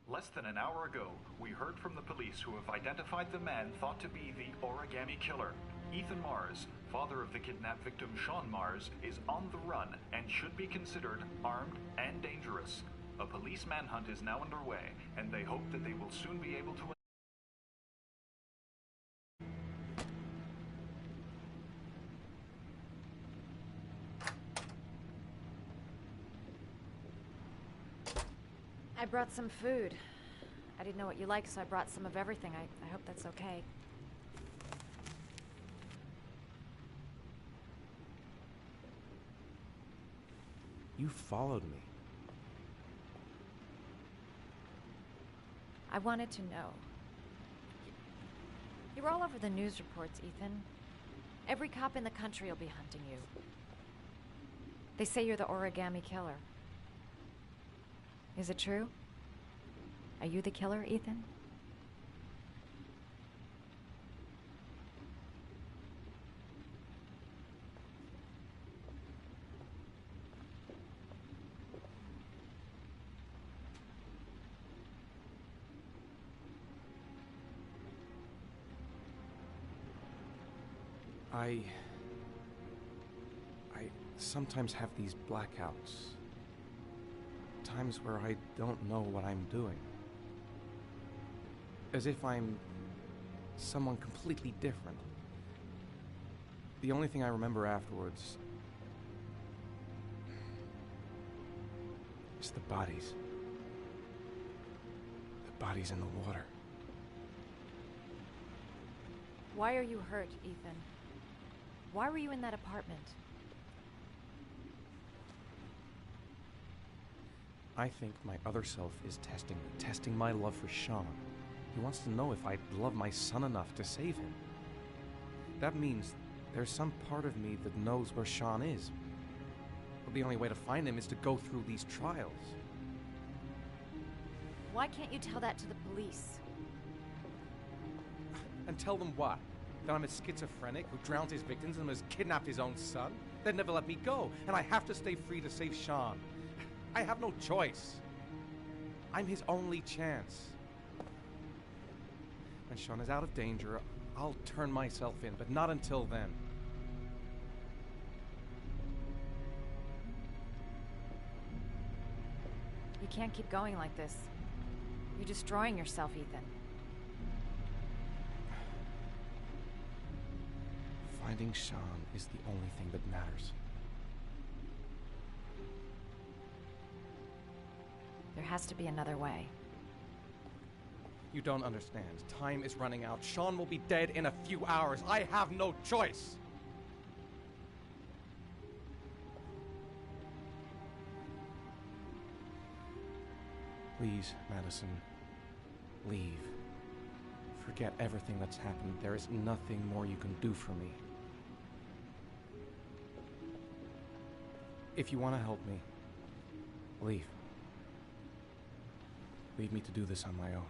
Less than an hour ago, we heard from the police who have identified the man thought to be the origami killer. Ethan Mars, father of the kidnapped victim Sean Mars, is on the run and should be considered armed and dangerous. A police manhunt is now underway, and they hope that they will soon be able to... I brought some food. I didn't know what you like, so I brought some of everything. I hope that's okay. You followed me. I wanted to know. You're all over the news reports, Ethan. Every cop in the country will be hunting you. They say you're the origami killer. Is it true? Are you the killer, Ethan? I sometimes have these blackouts. Times where I don't know what I'm doing. As if I'm someone completely different. The only thing I remember afterwards is the bodies. The bodies in the water. Why are you hurt, Ethan? Why were you in that apartment? I think my other self is testing my love for Sean. He wants to know if I love my son enough to save him. That means there's some part of me that knows where Sean is. But the only way to find him is to go through these trials. Why can't you tell that to the police? And tell them what? That I'm a schizophrenic who drowns his victims and has kidnapped his own son? They'd never let me go, and I have to stay free to save Sean. I have no choice. I'm his only chance. When Sean is out of danger, I'll turn myself in, but not until then. You can't keep going like this. You're destroying yourself, Ethan. Finding Sean is the only thing that matters. There has to be another way. You don't understand. Time is running out. Sean will be dead in a few hours. I have no choice. Please, Madison, leave. Forget everything that's happened. There is nothing more you can do for me. If you want to help me, leave. Leave me to do this on my own.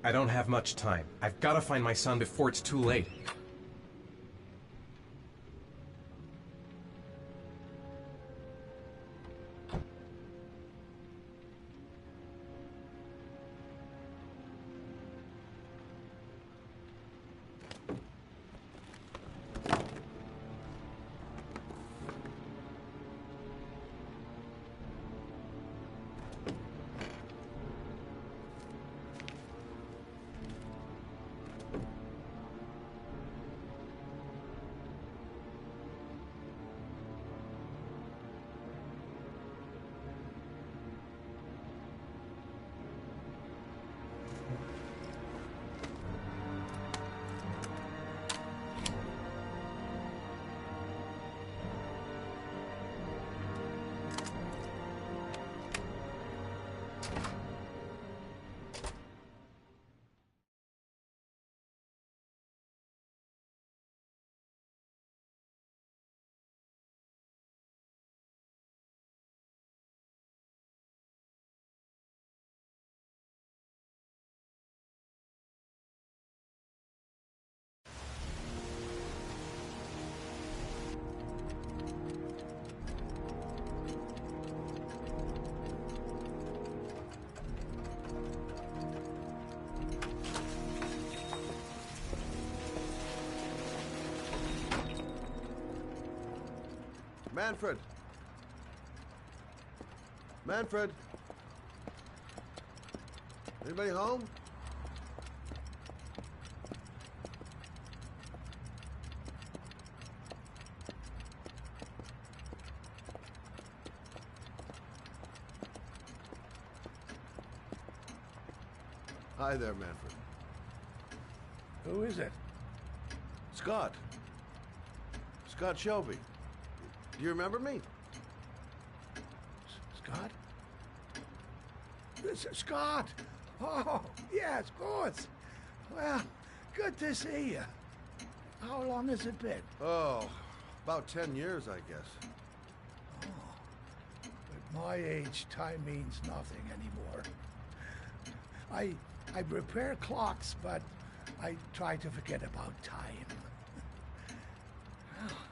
I don't have much time. I've got to find my son before it's too late. Manfred! Manfred! Anybody home? Hi there, Manfred. Who is it? Scott. Scott Shelby. Do you remember me? Scott? This is Scott! Oh, yes, of course. Well, good to see you. How long has it been? Oh, about 10 years, I guess. At my age, time means nothing anymore. I repair clocks, but I try to forget about time.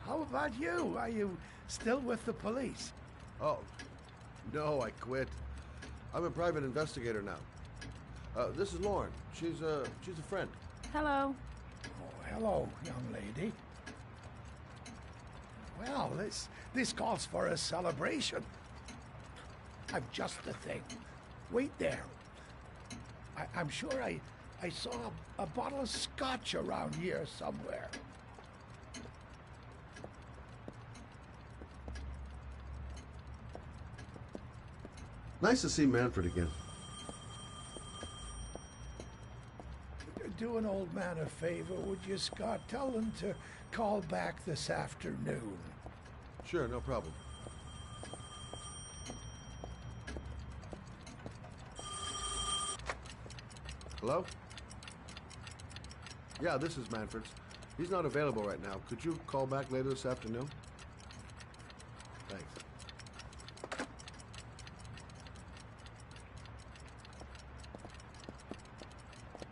How about you? Are you still with the police? Oh, no, I quit. I'm a private investigator now. This is Lauren. She's a friend. Hello. Oh, hello, young lady. Well, this calls for a celebration. I'm just the thing. Wait there. I'm sure I saw a bottle of scotch around here somewhere. Nice to see Manfred again. Do an old man a favor, would you, Scott? Tell him to call back this afternoon. Sure, no problem. Hello? Yeah, this is Manfred's. He's not available right now. Could you call back later this afternoon? Thanks.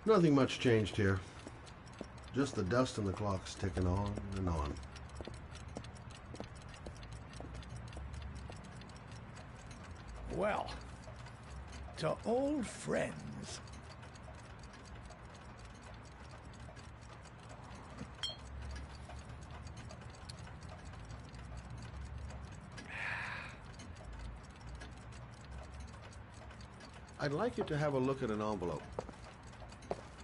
Nothing much changed here. Just the dust on the clocks ticking on and on. Well, to old friends. I'd like you to have a look at an envelope.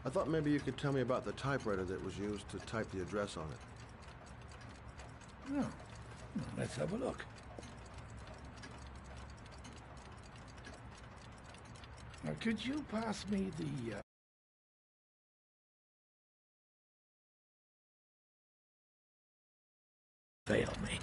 I thought maybe you could tell me about the typewriter that was used to type the address on it. Oh, let's have a look. Now, could you pass me the... Fail me.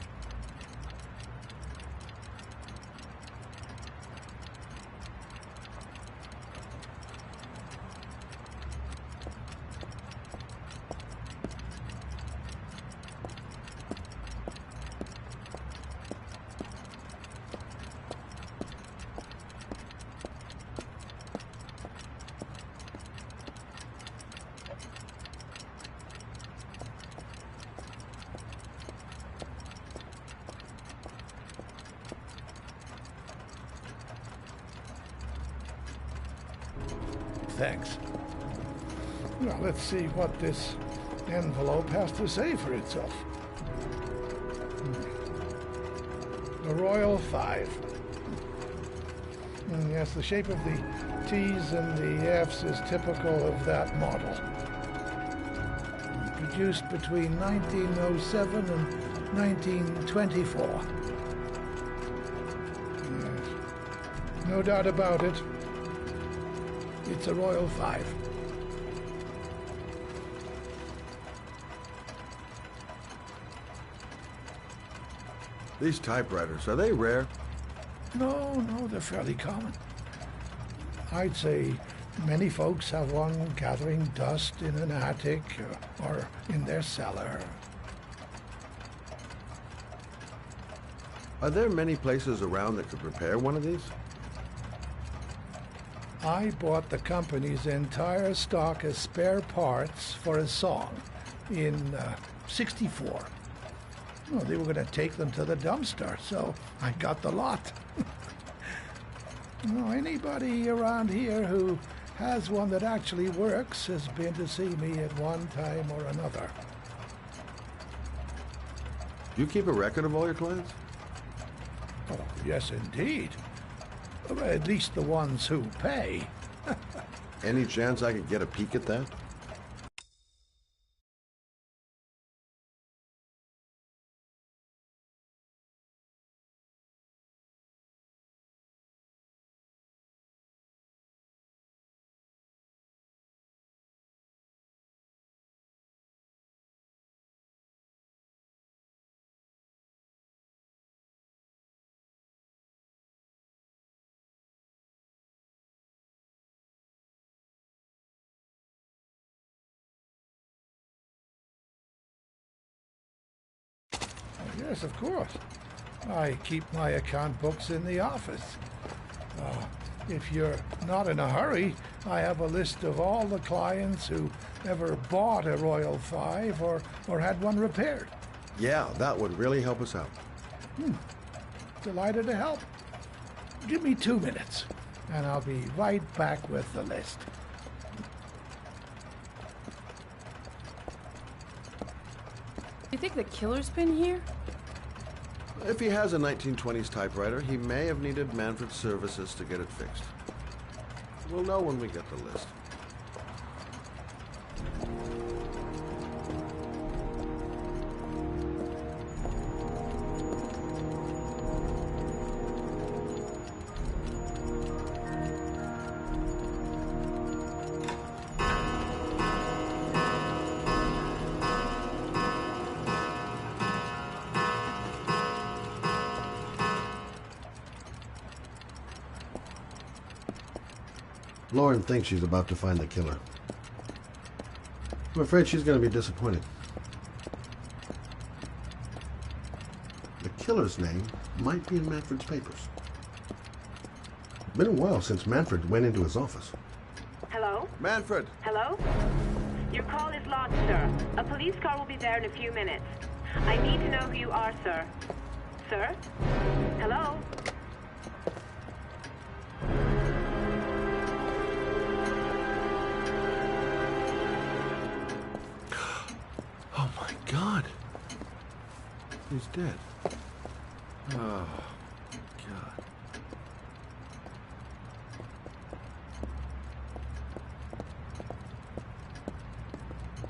Thanks. Now, let's see what this envelope has to say for itself. The Royal Five. Yes, the shape of the T's and the F's is typical of that model. Produced between 1907 and 1924. Yes. No doubt about it. It's a Royal Five. These typewriters, are they rare? No, they're fairly common. I'd say many folks have one gathering dust in an attic or in their cellar. Are there many places around that could repair one of these? I bought the company's entire stock of spare parts for a song in '64. Well, they were going to take them to the dumpster, so I got the lot. Well, anybody around here who has one that actually works has been to see me at one time or another. Do you keep a record of all your clients? Oh, yes, indeed. At least the ones who pay. Any chance I could get a peek at that? Yes, of course. I keep my account books in the office. If you're not in a hurry, I have a list of all the clients who ever bought a Royal 5 or had one repaired. Yeah, that would really help us out. Delighted to help. Give me 2 minutes, and I'll be right back with the list. You think the killer's been here? If he has a 1920s typewriter, he may have needed Manfred's services to get it fixed. We'll know when we get the list. Lauren thinks she's about to find the killer. I'm afraid she's going to be disappointed. The killer's name might be in Manfred's papers. Been a while since Manfred went into his office. Hello? Manfred! Hello? Your call is lodged, sir. A police car will be there in a few minutes. I need to know who you are, sir. Sir? Hello? Oh my God! He's dead. Oh, God.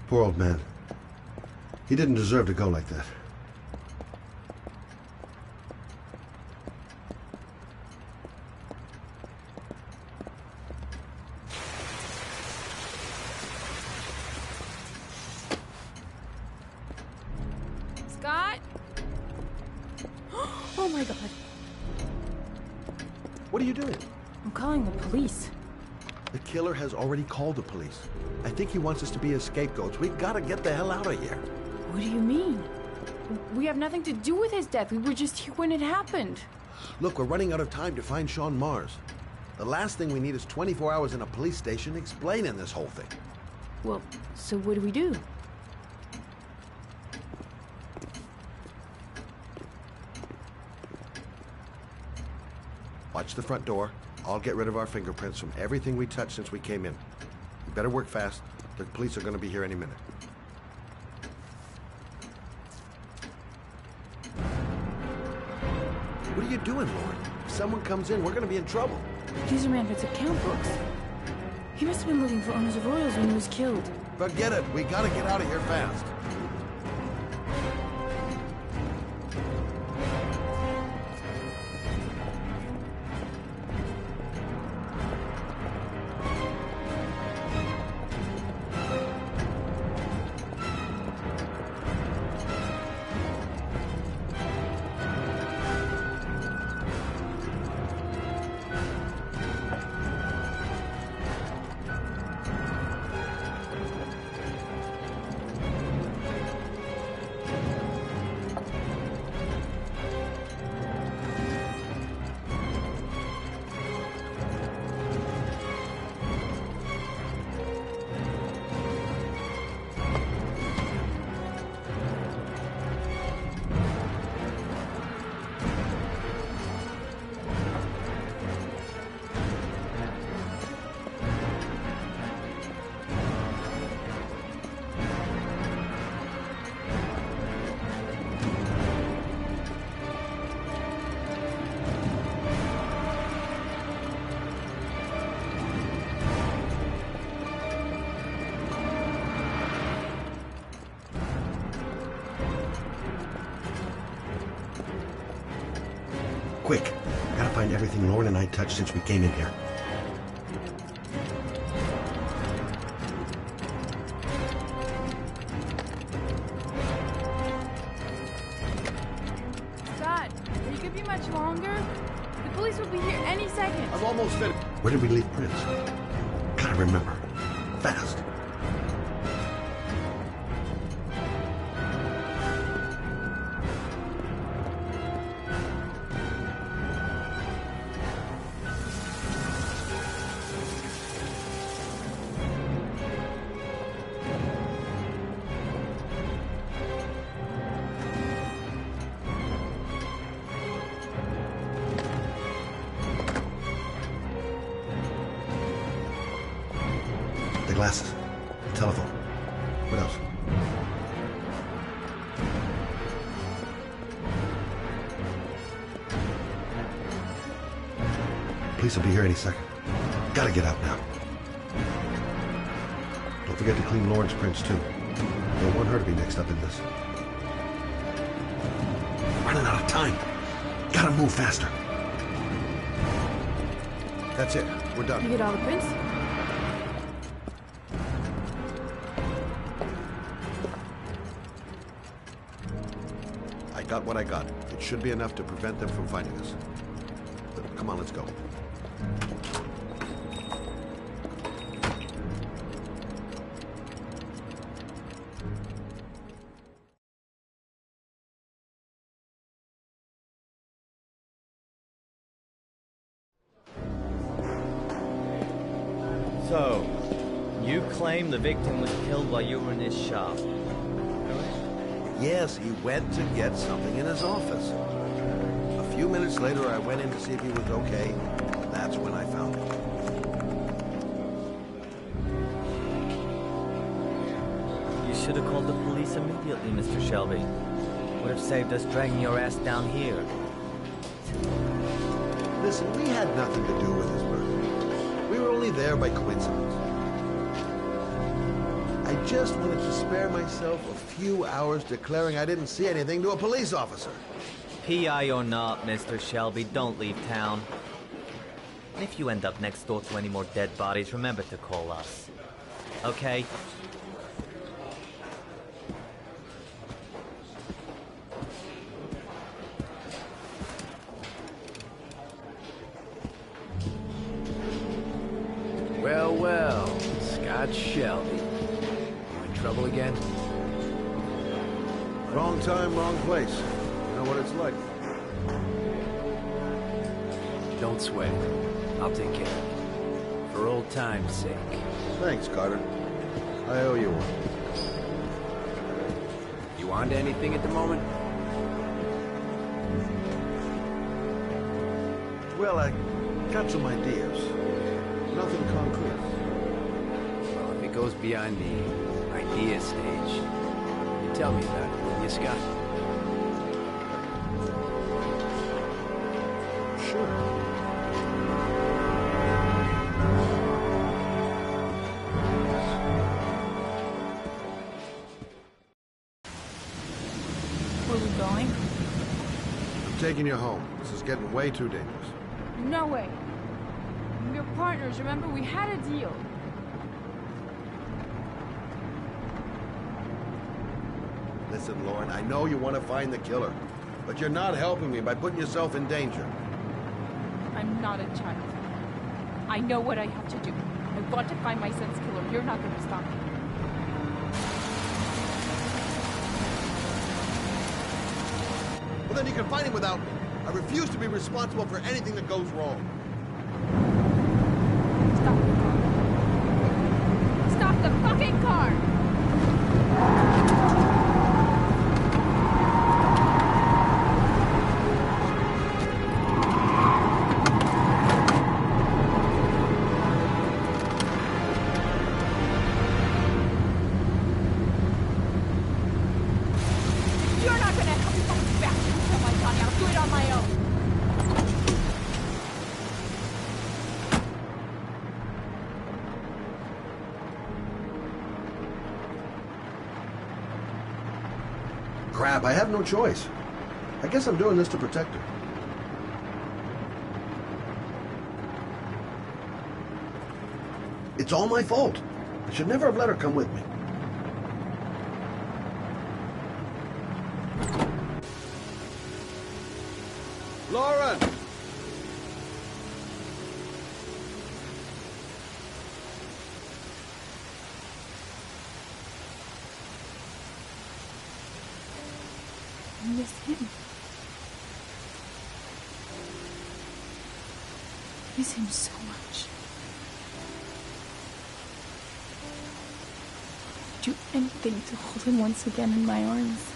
Poor old man. He didn't deserve to go like that. Scott? Oh my God. What are you doing? I'm calling the police. The killer has already called the police. I think he wants us to be his scapegoats. We've got to get the hell out of here. What do you mean? We have nothing to do with his death. We were just here when it happened. Look, we're running out of time to find Sean Mars. The last thing we need is 24 hours in a police station explaining this whole thing. Well, so what do we do? Watch the front door. I'll get rid of our fingerprints from everything we touched since we came in. You better work fast. The police are going to be here any minute. What are you doing, Lauren? If someone comes in, we're going to be in trouble. These are Manfred's account books. He must have been looking for owners of Royals when he was killed. Forget it. We got to get out of here fast. quick. Gotta find everything Lauren and I touched since we came in here. Scott, are you gonna be much longer? The police will be here any second. I've almost finished. Where did we leave Prince? Gotta remember. Fast. The glasses. The telephone. What else? Police will be here any second. Gotta get out now. Don't forget to clean Lauren's prints, too. Don't want her to be mixed up in this. Running out of time. Gotta move faster. That's it. We're done. You get all the prints? I got what I got. It should be enough to prevent them from finding us. But come on, let's go. So, you claim the victim was killed while you were in his shop. Yes, he went to get something in his office. A few minutes later, I went in to see if he was okay. That's when I found him. You should have called the police immediately, Mr. Shelby. Would have saved us dragging your ass down here. Listen, we had nothing to do with his murder. We were only there by coincidence. I just wanted to spare myself a few hours declaring I didn't see anything to a police officer. PI or not, Mr. Shelby, don't leave town. And if you end up next door to any more dead bodies, remember to call us. Okay? Well, well, Scott Shelby. You in trouble again? Wrong time, wrong place. You know what it's like. Don't sweat it. I'll take care of it. For old time's sake. Thanks, Carter. I owe you one. You on to anything at the moment? Well, I got some ideas. Nothing concrete. Well, if it goes beyond the idea stage, you tell me about it, will you, Scott? Sure. Where are we going? I'm taking you home. This is getting way too dangerous. No way. We're partners, remember? We had a deal. Listen, Lauren, I know you want to find the killer, but you're not helping me by putting yourself in danger. I'm not a child. I know what I have to do. I want to find my son's killer. You're not going to stop me. Well, then you can find him without me. I refuse to be responsible for anything that goes wrong. Stop the car. Stop the fucking car! You're not gonna help me find back to kill my Johnny. I'll do it on my own. Crap, I have no choice. I guess I'm doing this to protect her. It's all my fault. I should never have let her come with me. Lauren! I miss him. I miss him so much. I'd do anything to hold him once again in my arms.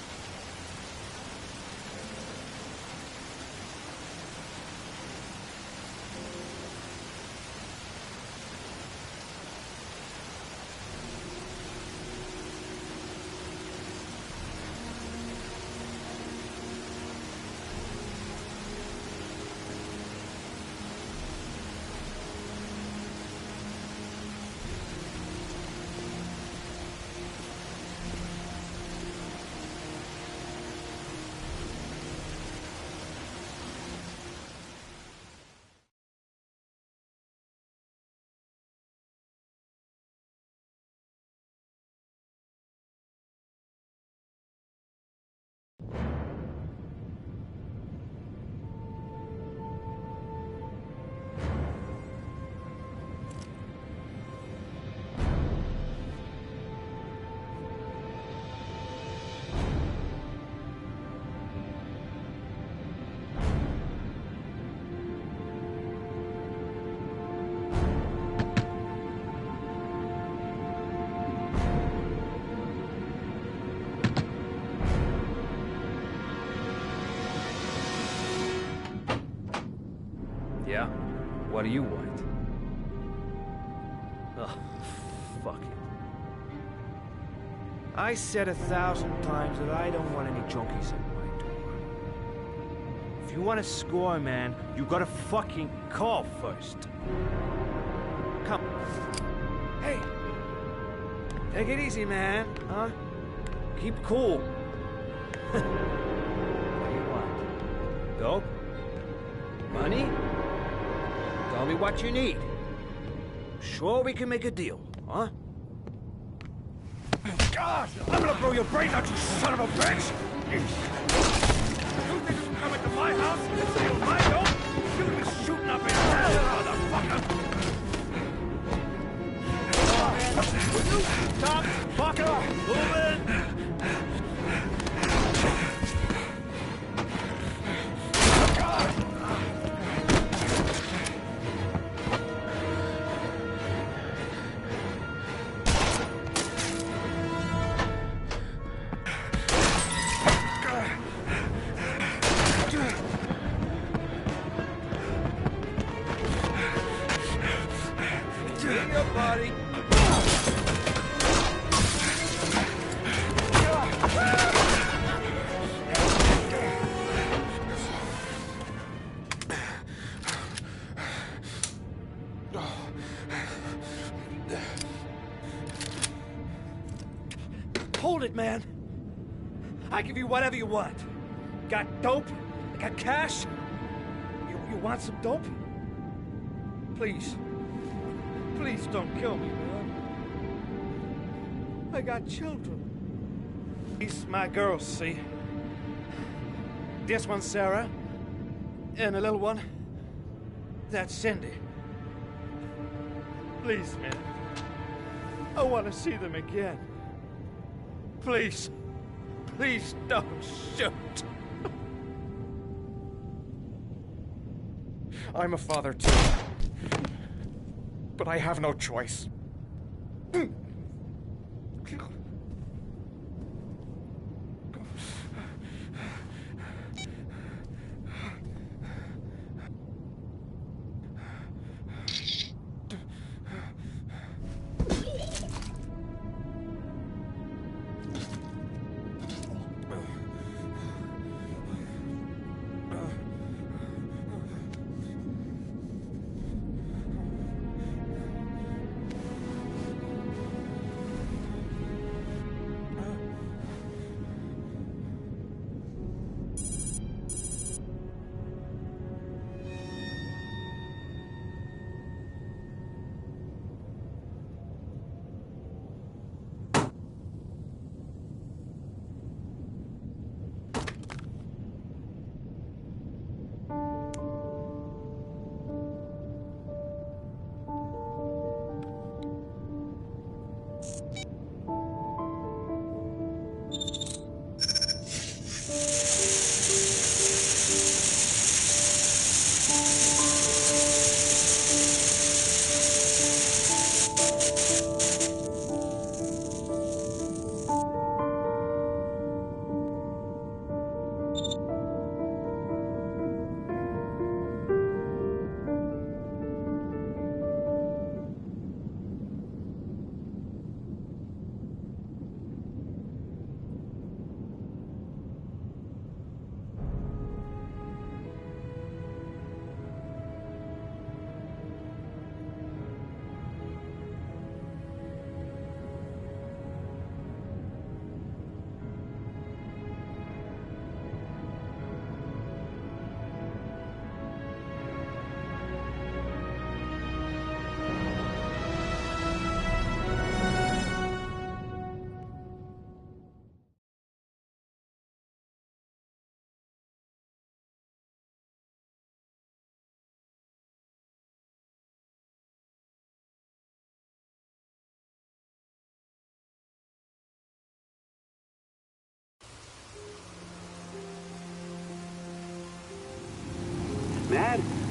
Yeah? What do you want? Oh, fuck it. I said 1,000 times that I don't want any junkies at my door. If you want to score, man, you gotta fucking call first. Come. Hey! Take it easy, man, huh? Keep cool. What do you want? Dope? Money? Tell me what you need. Sure we can make a deal, huh? God! I'm gonna blow your brains out, you son of a bitch! You think you can come into my house and steal my dope? You'll be shooting up in hell, motherfucker! Will you stop fucking moving? Hold it, man. I give you whatever you want. Got dope? Got cash? You want some dope? Please. Please don't kill me, man. I got children. These my girls, see? This one's Sarah. And the little one, that's Cindy. Please, man. I want to see them again. Please. Please don't shoot. I'm a father too. But I have no choice.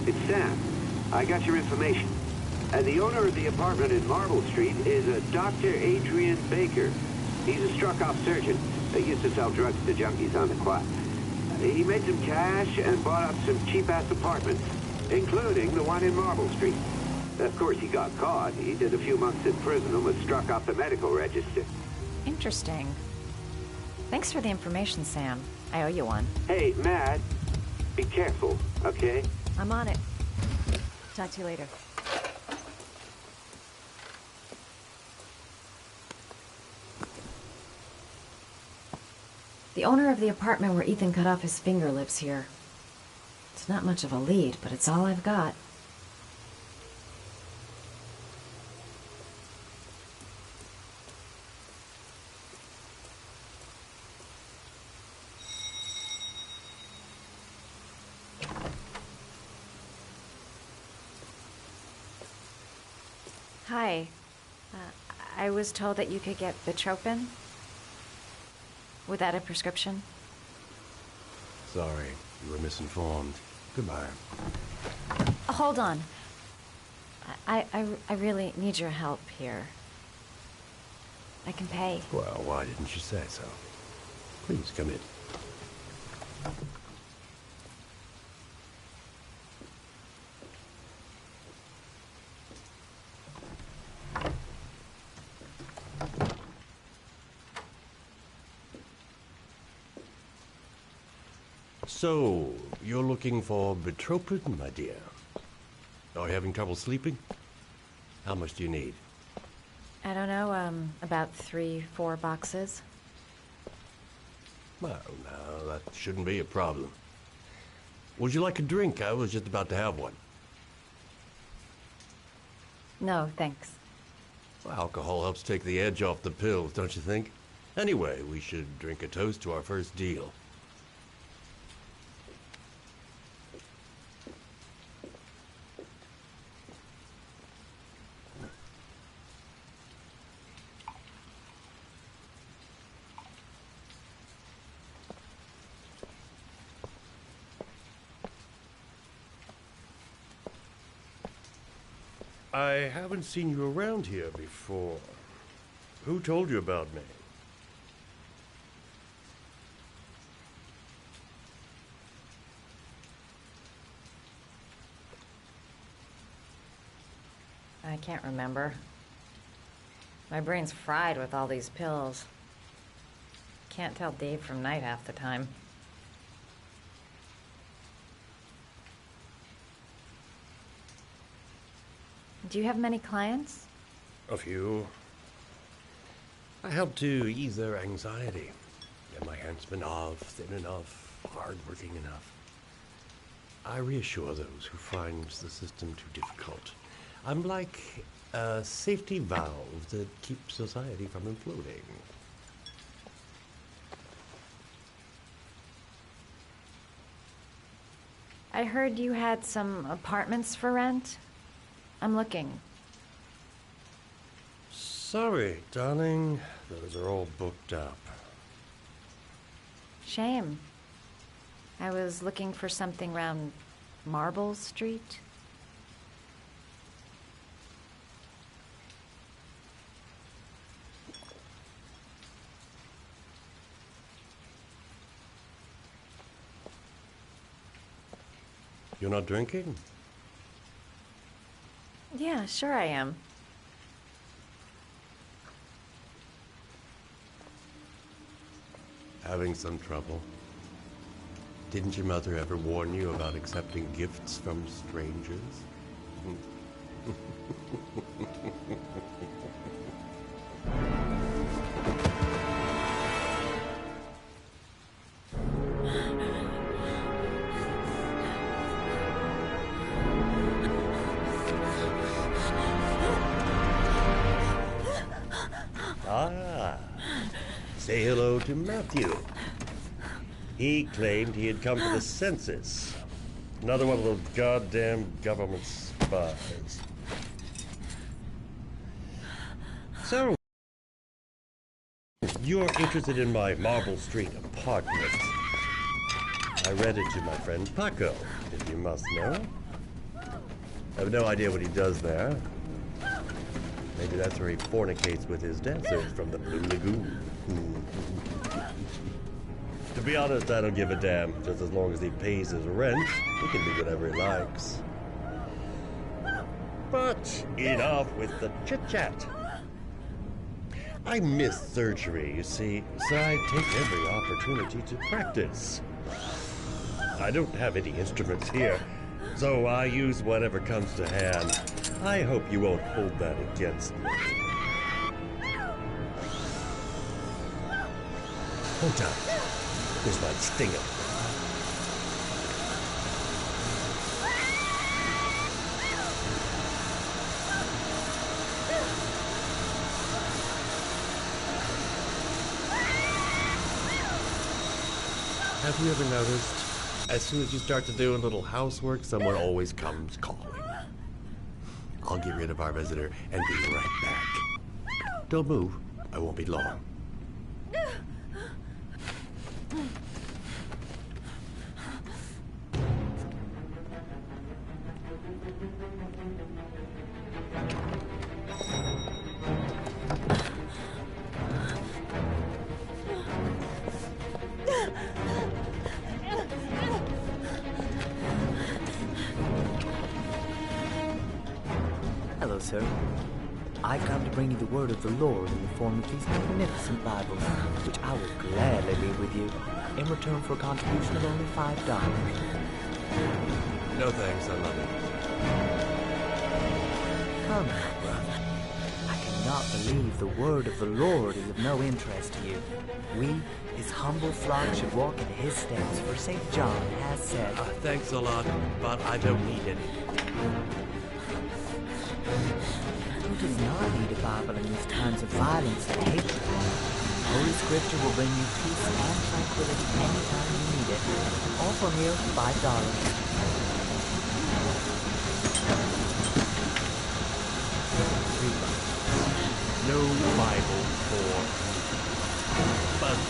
It's Sam. I got your information. And the owner of the apartment in Marble Street is a Dr. Adrian Baker. He's a struck-off surgeon that used to sell drugs to junkies on the quad. He made some cash and bought up some cheap-ass apartments, including the one in Marble Street. Of course, he got caught. He did a few months in prison and was struck off the medical register. Interesting. Thanks for the information, Sam. I owe you one. Hey, Matt, be careful, okay? I'm on it. Talk to you later. The owner of the apartment where Ethan cut off his finger lives here. It's not much of a lead, but it's all I've got. Hi. I was told that you could get Bitropin without a prescription. Sorry, you were misinformed. Goodbye. Hold on. I really need your help here. I can pay. Well, why didn't you say so? Please come in. So, you're looking for Bitropin, my dear? Are you having trouble sleeping? How much do you need? I don't know, about 3-4 boxes. Well, no, that shouldn't be a problem. Would you like a drink? I was just about to have one. No, thanks. Well, alcohol helps take the edge off the pills, don't you think? Anyway, we should drink a toast to our first deal. I haven't seen you around here before. Who told you about me? I can't remember. My brain's fried with all these pills. Can't tell day from night half the time. Do you have many clients? A few. I help to ease their anxiety. Get my handsman off, thin enough, hard-working enough. I reassure those who find the system too difficult. I'm like a safety valve that keeps society from imploding. I heard you had some apartments for rent. I'm looking. Sorry, darling. Those are all booked up. Shame. I was looking for something around Marble Street. You're not drinking? Yeah, sure I am. Having some trouble? Didn't your mother ever warn you about accepting gifts from strangers? Say hello to Matthew. He claimed he had come for the census. Another one of those goddamn government spies. So, you're interested in my Marble Street apartment. I read it to my friend Paco, if you must know. I have no idea what he does there. Maybe that's where he fornicates with his dancers from the Blue Lagoon. To be honest, I don't give a damn. Just as long as he pays his rent, he can do whatever he likes. But enough with the chit-chat. I miss surgery, you see, so I take every opportunity to practice. I don't have any instruments here, so I use whatever comes to hand. I hope you won't hold that against me. Hold tight. This might sting him. Have you ever noticed, as soon as you start to do a little housework, someone always comes calling? I'll get rid of our visitor and be right back. Don't move. I won't be long. Hello, sir. I come to bring you the word of the Lord in the form of these magnificent Bibles, which I will gladly leave with you in return for a contribution of only $5. No thanks, I love it. Come now, brother. I cannot believe the word of the Lord is of no interest to you. We, his humble flock, should walk in his steps, for St. John has said... Thanks a lot, but I don't need any. Who does not need a Bible in these times of violence and hatred? Holy Scripture will bring you peace and tranquility anytime you need it. All for mere $5. No Bible for Buzz.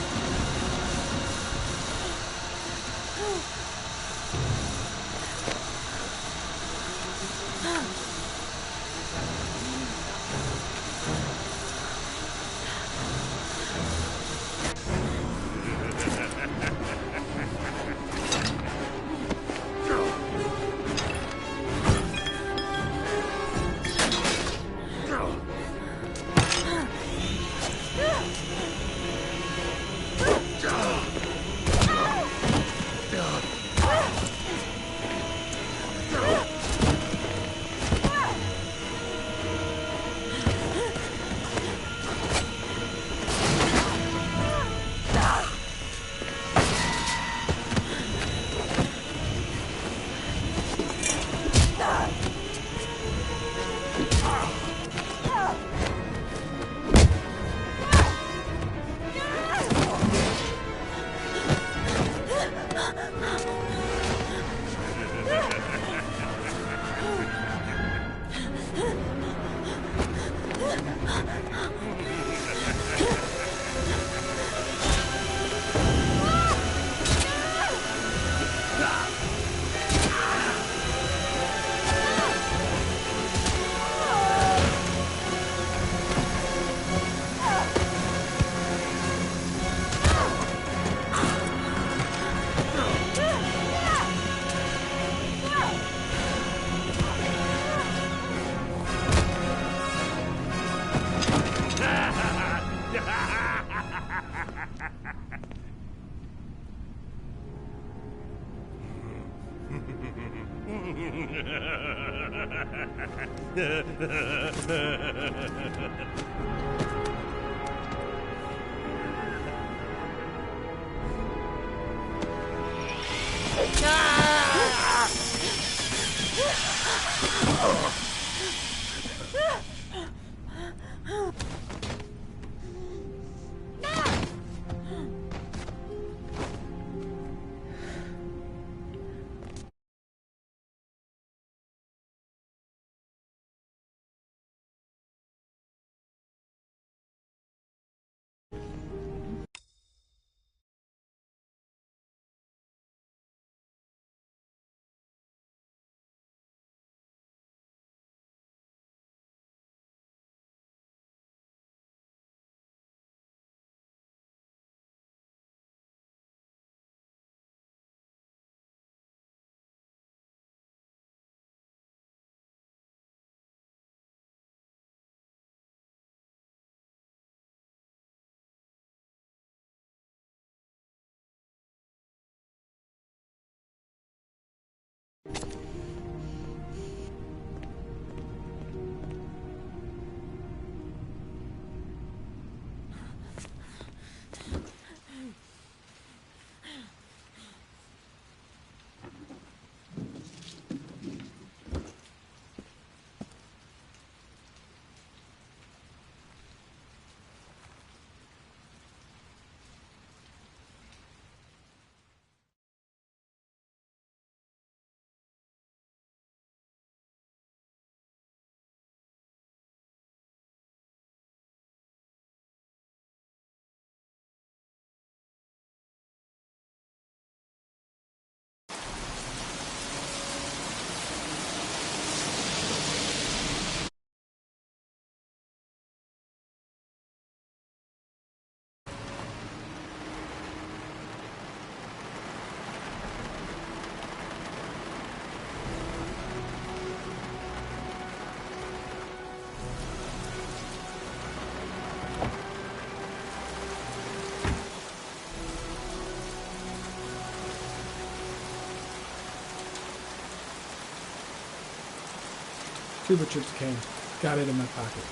Tubertrypsicane. Got it in my pocket.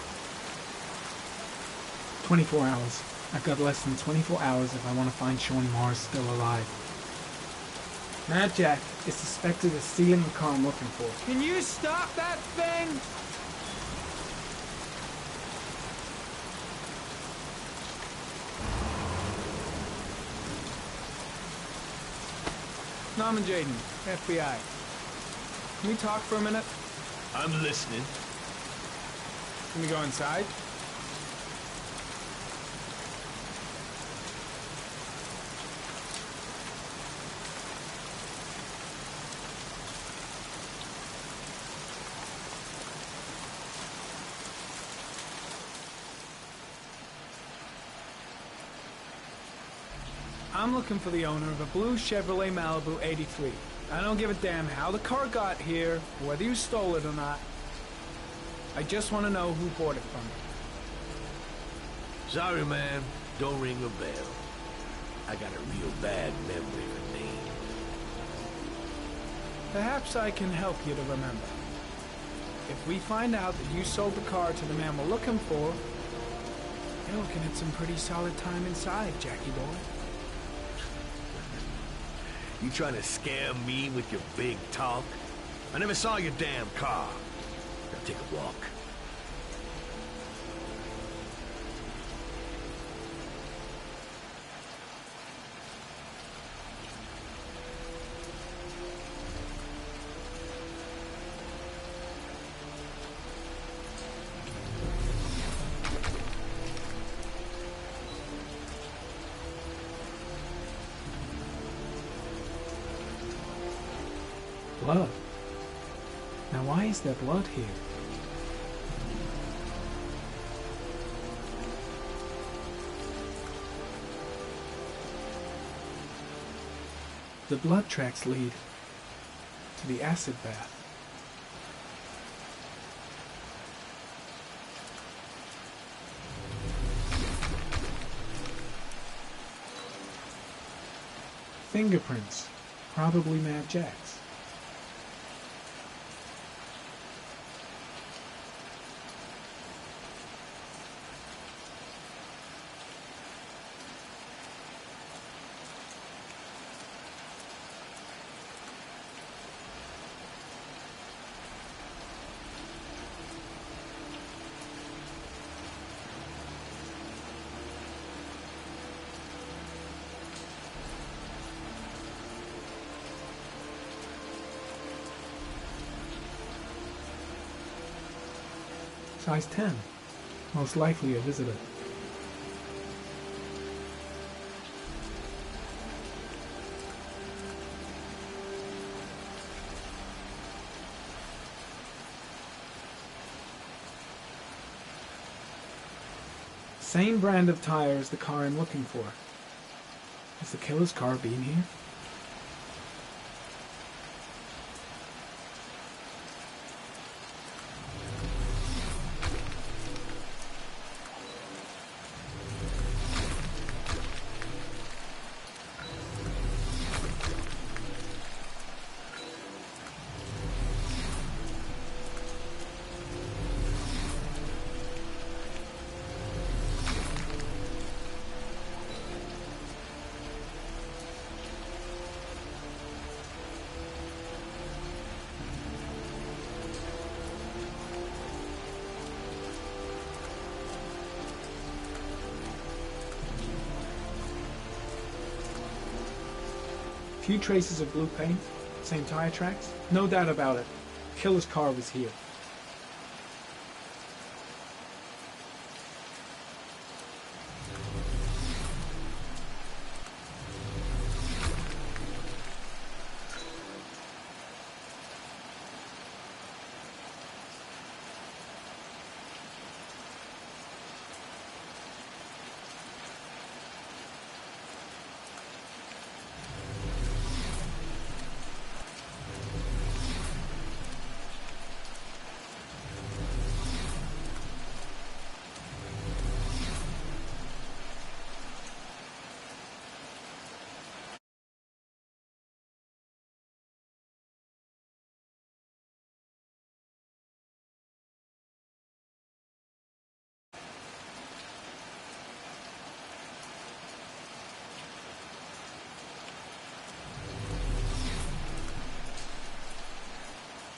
24 hours. I've got less than 24 hours if I want to find Sean Mars still alive. Mad Jack is suspected of stealing the car I'm looking for. Can you stop that thing? Norman Jaden, FBI. Can we talk for a minute? I'm listening. Can we go inside? I'm looking for the owner of a blue Chevrolet Malibu 83. I don't give a damn how the car got here, or whether you stole it or not. I just want to know who bought it from me. Sorry, man. Don't ring a bell. I got a real bad memory for names. Perhaps I can help you to remember. If we find out that you sold the car to the man we're looking for, you're looking at some pretty solid time inside, Jackie boy. You trying to scam me with your big talk? I never saw your damn car. Now take a walk. Blood. Now why is there blood here? The blood tracks lead to the acid bath. Fingerprints, probably Mad Jack's. Size 10. Most likely a visitor. Same brand of tire as the car I'm looking for. Has the killer's car been here? Few traces of blue paint, same tire tracks. No doubt about it. Killer's car was here.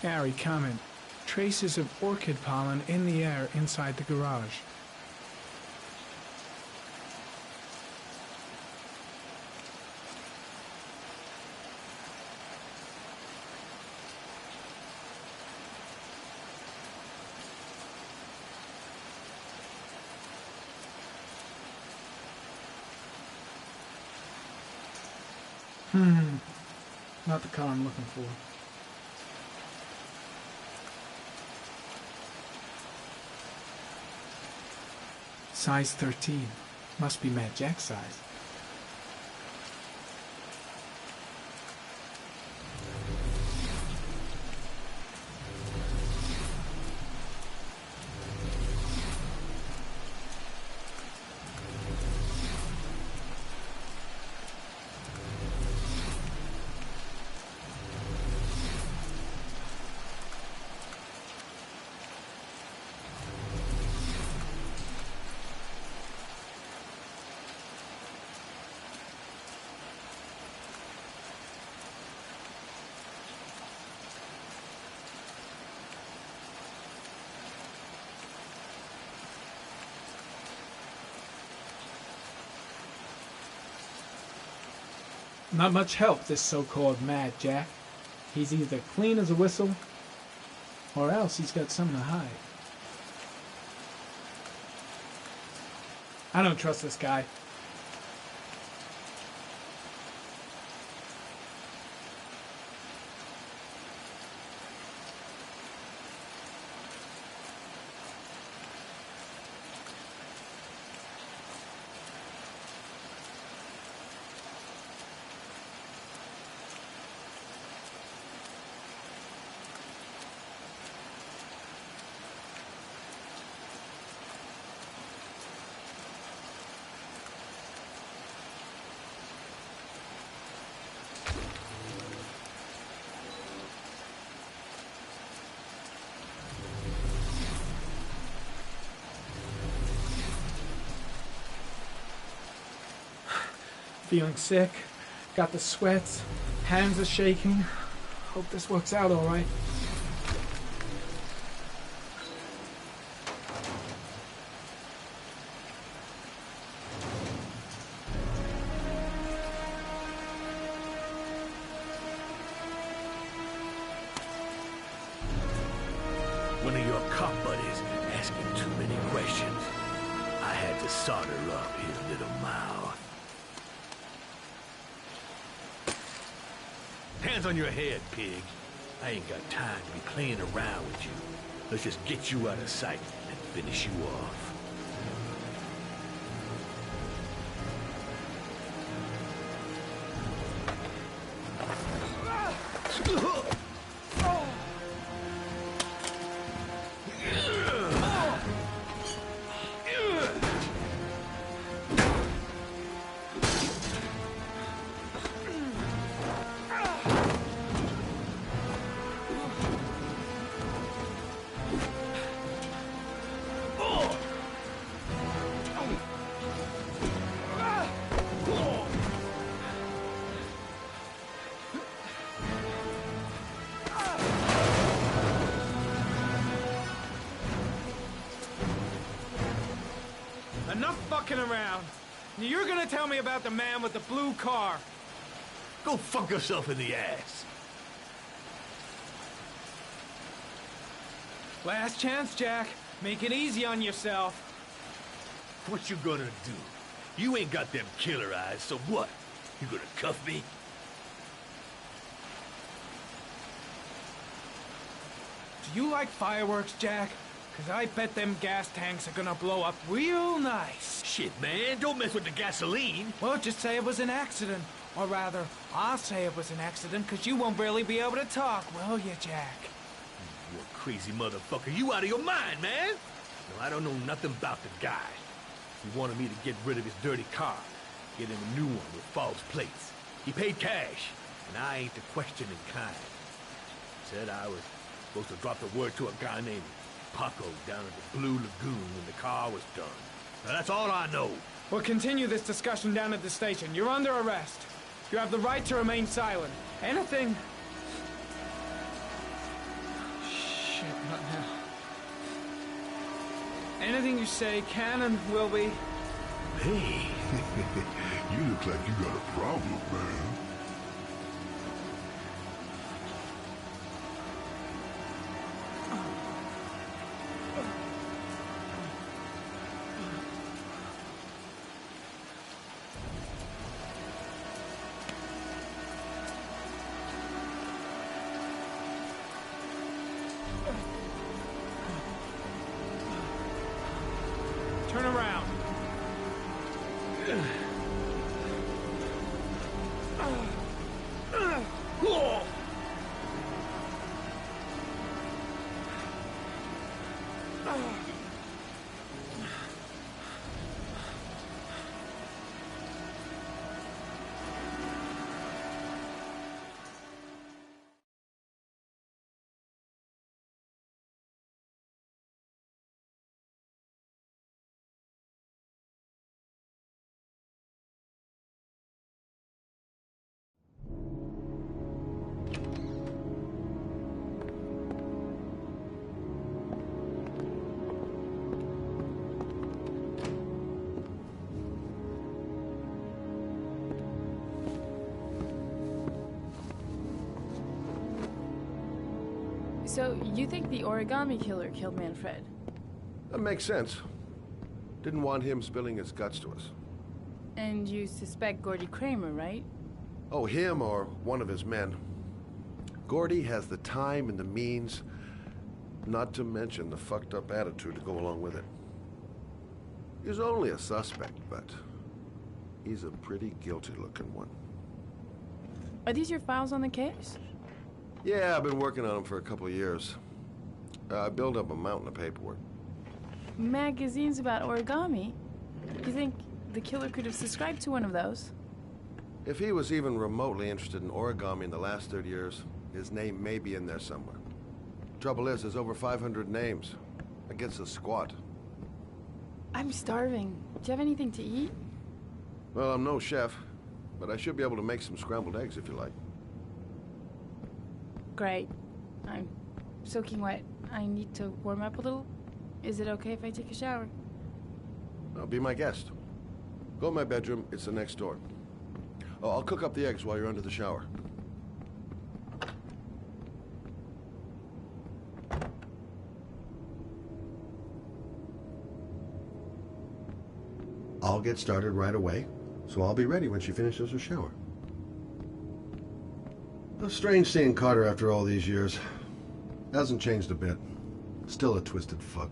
Gary, comment. Traces of orchid pollen in the air inside the garage. Not the car I'm looking for. Size 13. Must be Mad Jack's size. Not much help, this so-called Mad Jack. He's either clean as a whistle, or else he's got something to hide. I don't trust this guy. Feeling sick, got the sweats, hands are shaking. Hope this works out all right. One of your cop buddies asking too many questions. I had to solder up his little mouth. Hands on your head, pig. I ain't got time to be playing around with you. Let's just get you out of sight and finish you off. Enough fucking around. You're gonna tell me about the man with the blue car. Go fuck yourself in the ass. Last chance, Jack. Make it easy on yourself. What you gonna do? You ain't got them killer eyes, so what? You gonna cuff me? Do you like fireworks, Jack? Because I bet them gas tanks are gonna blow up real nice. Shit, man, don't mess with the gasoline. Well, just say it was an accident. Or rather, I'll say it was an accident, because you won't really be able to talk, will you, Jack? You a crazy motherfucker. You out of your mind, man. No, I don't know nothing about the guy. He wanted me to get rid of his dirty car, get him a new one with false plates. He paid cash, and I ain't the questioning kind. Said I was supposed to drop the word to a guy named Paco down at the Blue Lagoon when the car was done. Now, that's all I know. We'll continue this discussion down at the station. You're under arrest. You have the right to remain silent. Anything... Anything you say can and will be. Hey, you look like you got a problem, man. Turn around. So, you think the origami killer killed Manfred? That makes sense. Didn't want him spilling his guts to us. And you suspect Gordy Kramer, right? Oh, him or one of his men. Gordy has the time and the means, not to mention the fucked up attitude to go along with it. He's only a suspect, but he's a pretty guilty looking one. Are these your files on the case? Yeah, I've been working on him for a couple of years. I built up a mountain of paperwork. Magazines about origami? You think the killer could have subscribed to one of those? If he was even remotely interested in origami in the last 30 years, his name may be in there somewhere. Trouble is, there's over 500 names. That gets us squat. I'm starving. Do you have anything to eat? Well, I'm no chef, but I should be able to make some scrambled eggs if you like. Great. I'm soaking wet. I need to warm up a little. Is it okay if I take a shower? Be my guest. Go in my bedroom. It's the next door. Oh, I'll cook up the eggs while you're under the shower. I'll get started right away, so I'll be ready when she finishes her shower. A strange seeing Carter after all these years. Hasn't changed a bit. Still a twisted fuck.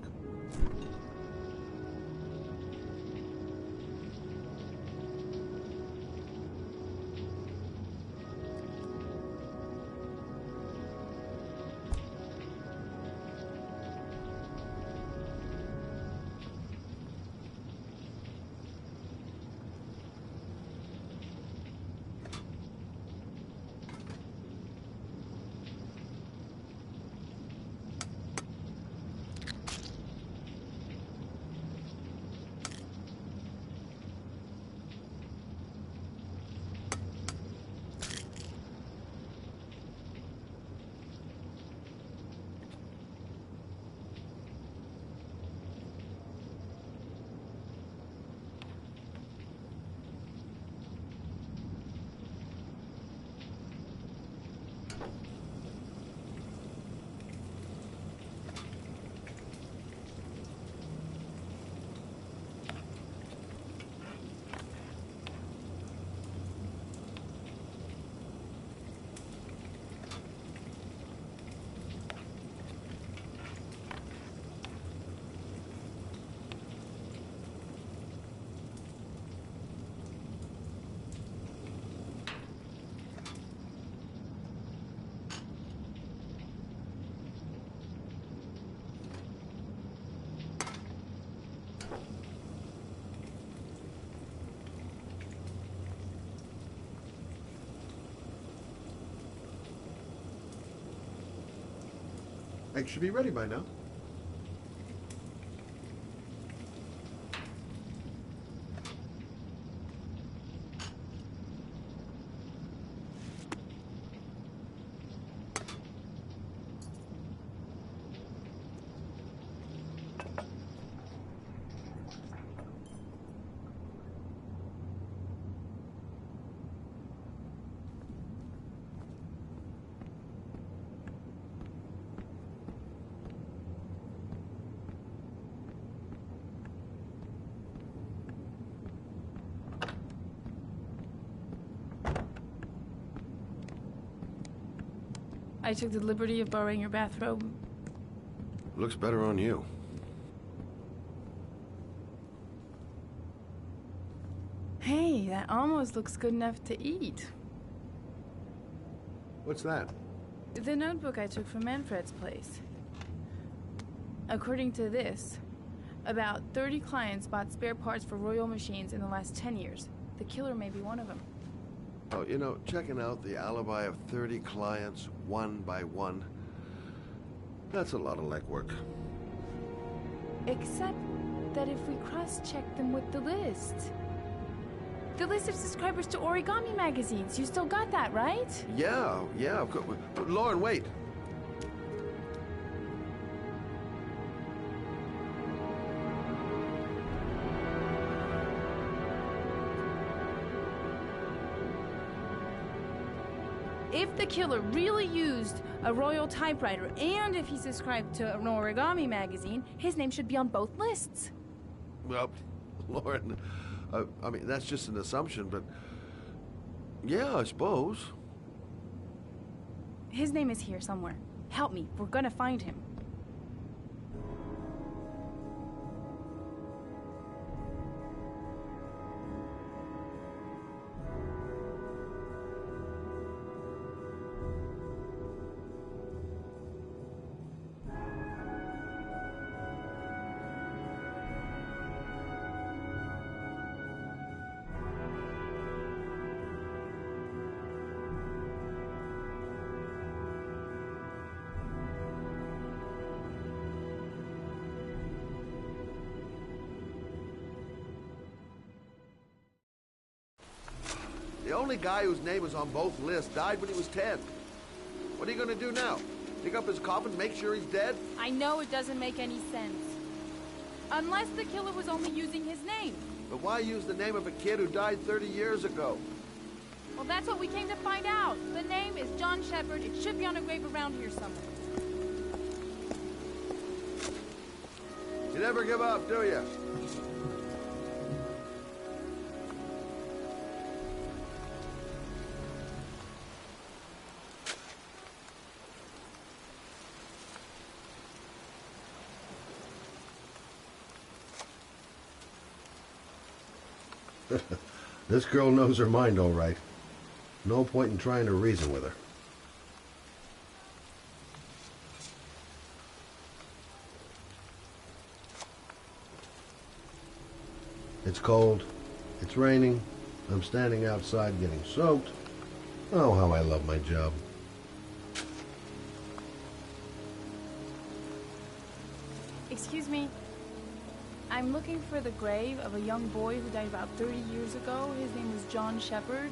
Eggs should be ready by now. I took the liberty of borrowing your bathrobe. Looks better on you. Hey, that almost looks good enough to eat. What's that? The notebook I took from Manfred's place. According to this, about 30 clients bought spare parts for Royal machines in the last 10 years. The killer may be one of them. Oh, you know, checking out the alibi of 30 clients, one by one, that's a lot of legwork. Except that if we cross-check them with the list. The list of subscribers to Origami magazines. You still got that, right? Yeah, of course. Lauren, wait. If the killer really used a Royal typewriter and if he subscribed to an Origami magazine, his name should be on both lists. Well, Lauren, I mean, that's just an assumption, but yeah, I suppose. His name is here somewhere. Help me. We're gonna find him. The only guy whose name is on both lists died when he was 10. What are you gonna do now? Dig up his coffin, make sure he's dead? I know it doesn't make any sense. Unless the killer was only using his name. But why use the name of a kid who died 30 years ago? Well, that's what we came to find out. The name is John Shepard. It should be on a grave around here somewhere. You never give up, do you? This girl knows her mind all right. No point in trying to reason with her. It's cold. It's raining. I'm standing outside getting soaked. Oh, how I love my job. Excuse me. I'm looking for the grave of a young boy who died about 30 years ago. His name was John Shepard.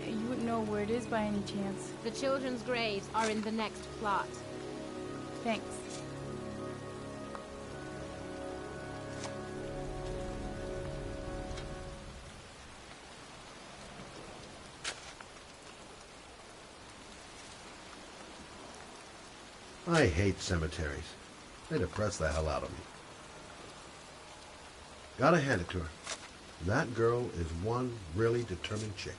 You wouldn't know where it is by any chance. The children's graves are in the next plot. Thanks. I hate cemeteries. They depress the hell out of me. Gotta hand it to her. That girl is one really determined chick.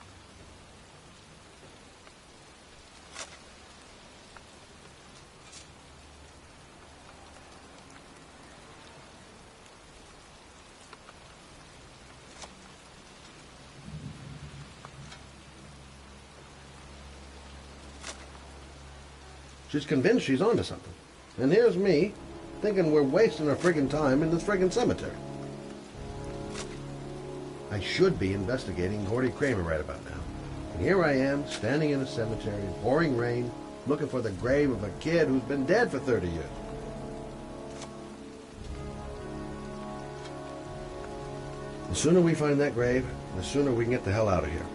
She's convinced she's onto something. And here's me, thinking we're wasting our friggin' time in this friggin' cemetery. I should be investigating Gordy Kramer right about now. And here I am, standing in a cemetery, in pouring rain, looking for the grave of a kid who's been dead for 30 years. The sooner we find that grave, the sooner we can get the hell out of here.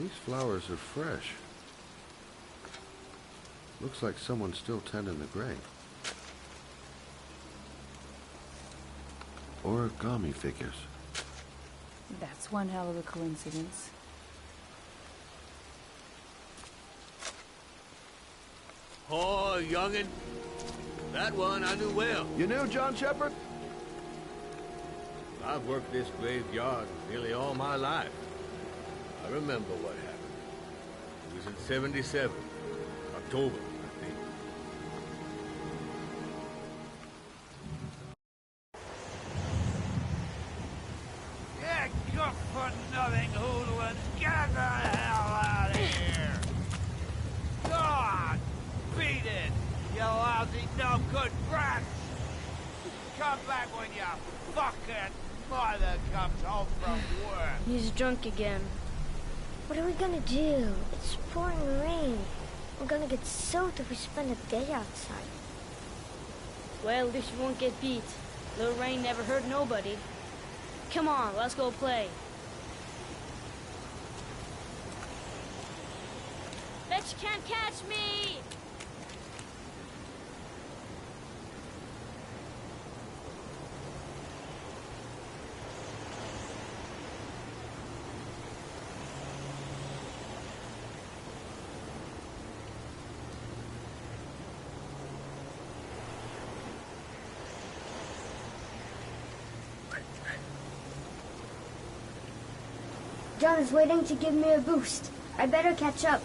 These flowers are fresh. Looks like someone's still tending the grave. Origami figures. That's one hell of a coincidence. Oh, youngin'. That one I knew well. You knew John Shepherd? I've worked this graveyard nearly all my life. I remember what happened. It was in 77. October, I think. Yeah, good for nothing hoodlums. Get the hell out of here! God! Beat it! You lousy, no good brats! Come back when your fucking mother comes home from work. He's drunk again. What are we gonna do? It's pouring rain. We're gonna get soaked if we spend a day outside. Well, at least you won't get beat. Little rain never hurt nobody. Come on, let's go play. Bet you can't catch me! John is waiting to give me a boost. I better catch up.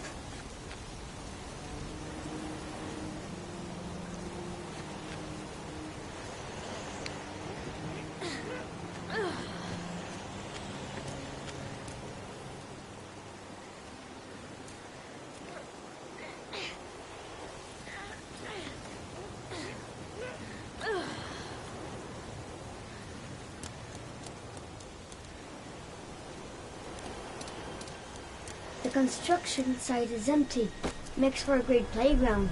The construction site is empty. Makes for a great playground.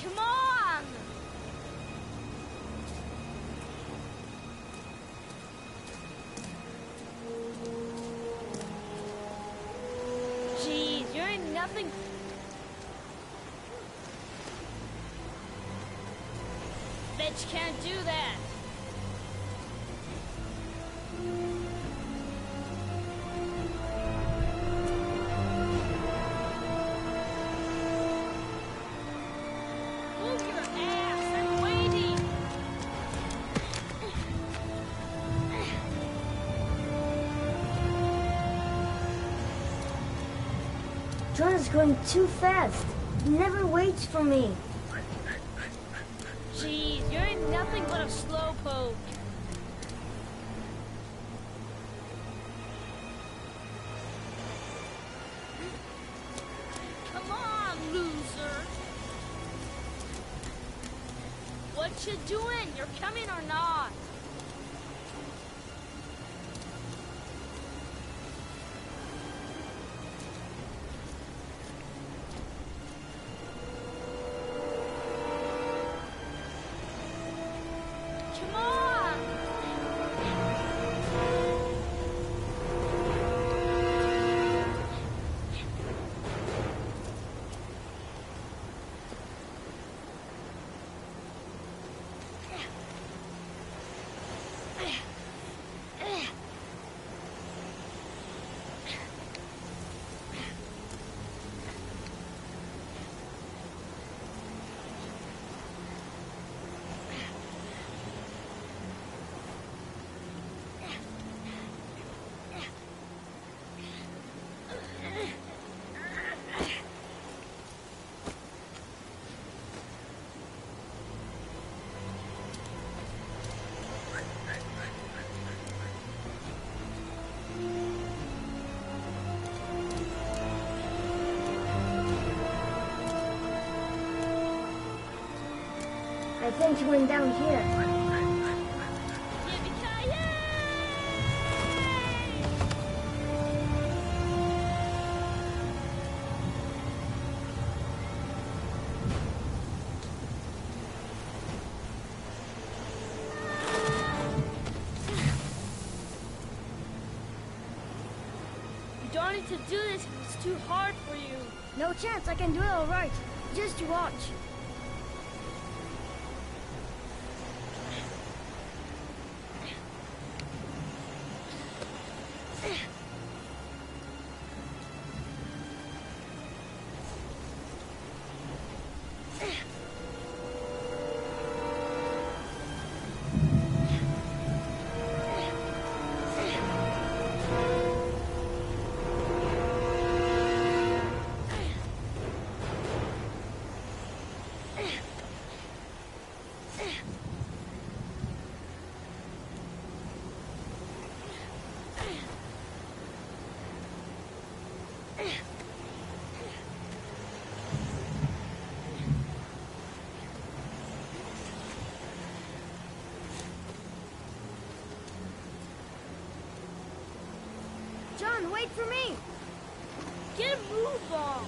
Come on! Jeez, you're in nothing. Bet you can't do that. Move your ass, I'm waiting. John is going too fast. He never waits for me. Jeez, you're in nothing but a slowpoke. Come on, loser. What you doing? You're coming or not? Come on! I think he went down here. You don't need to do this. It's too hard for you. No chance, I can do it all right. Just you watch. John, wait for me! Get a move on!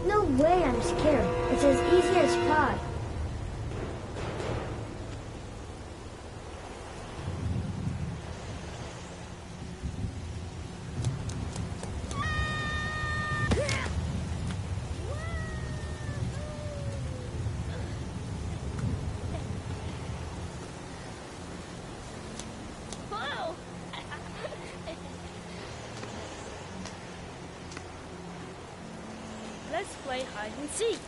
No way I'm scared. It's as easy as pie. Let's play hide and seek.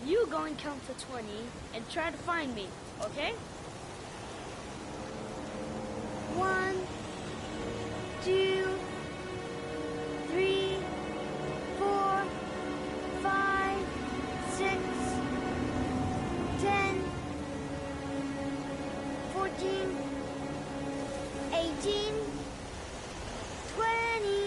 You go and count to 20 and try to find me, okay? 1, 2, 3, 4, 5, 6, 10, 14, 18, 20.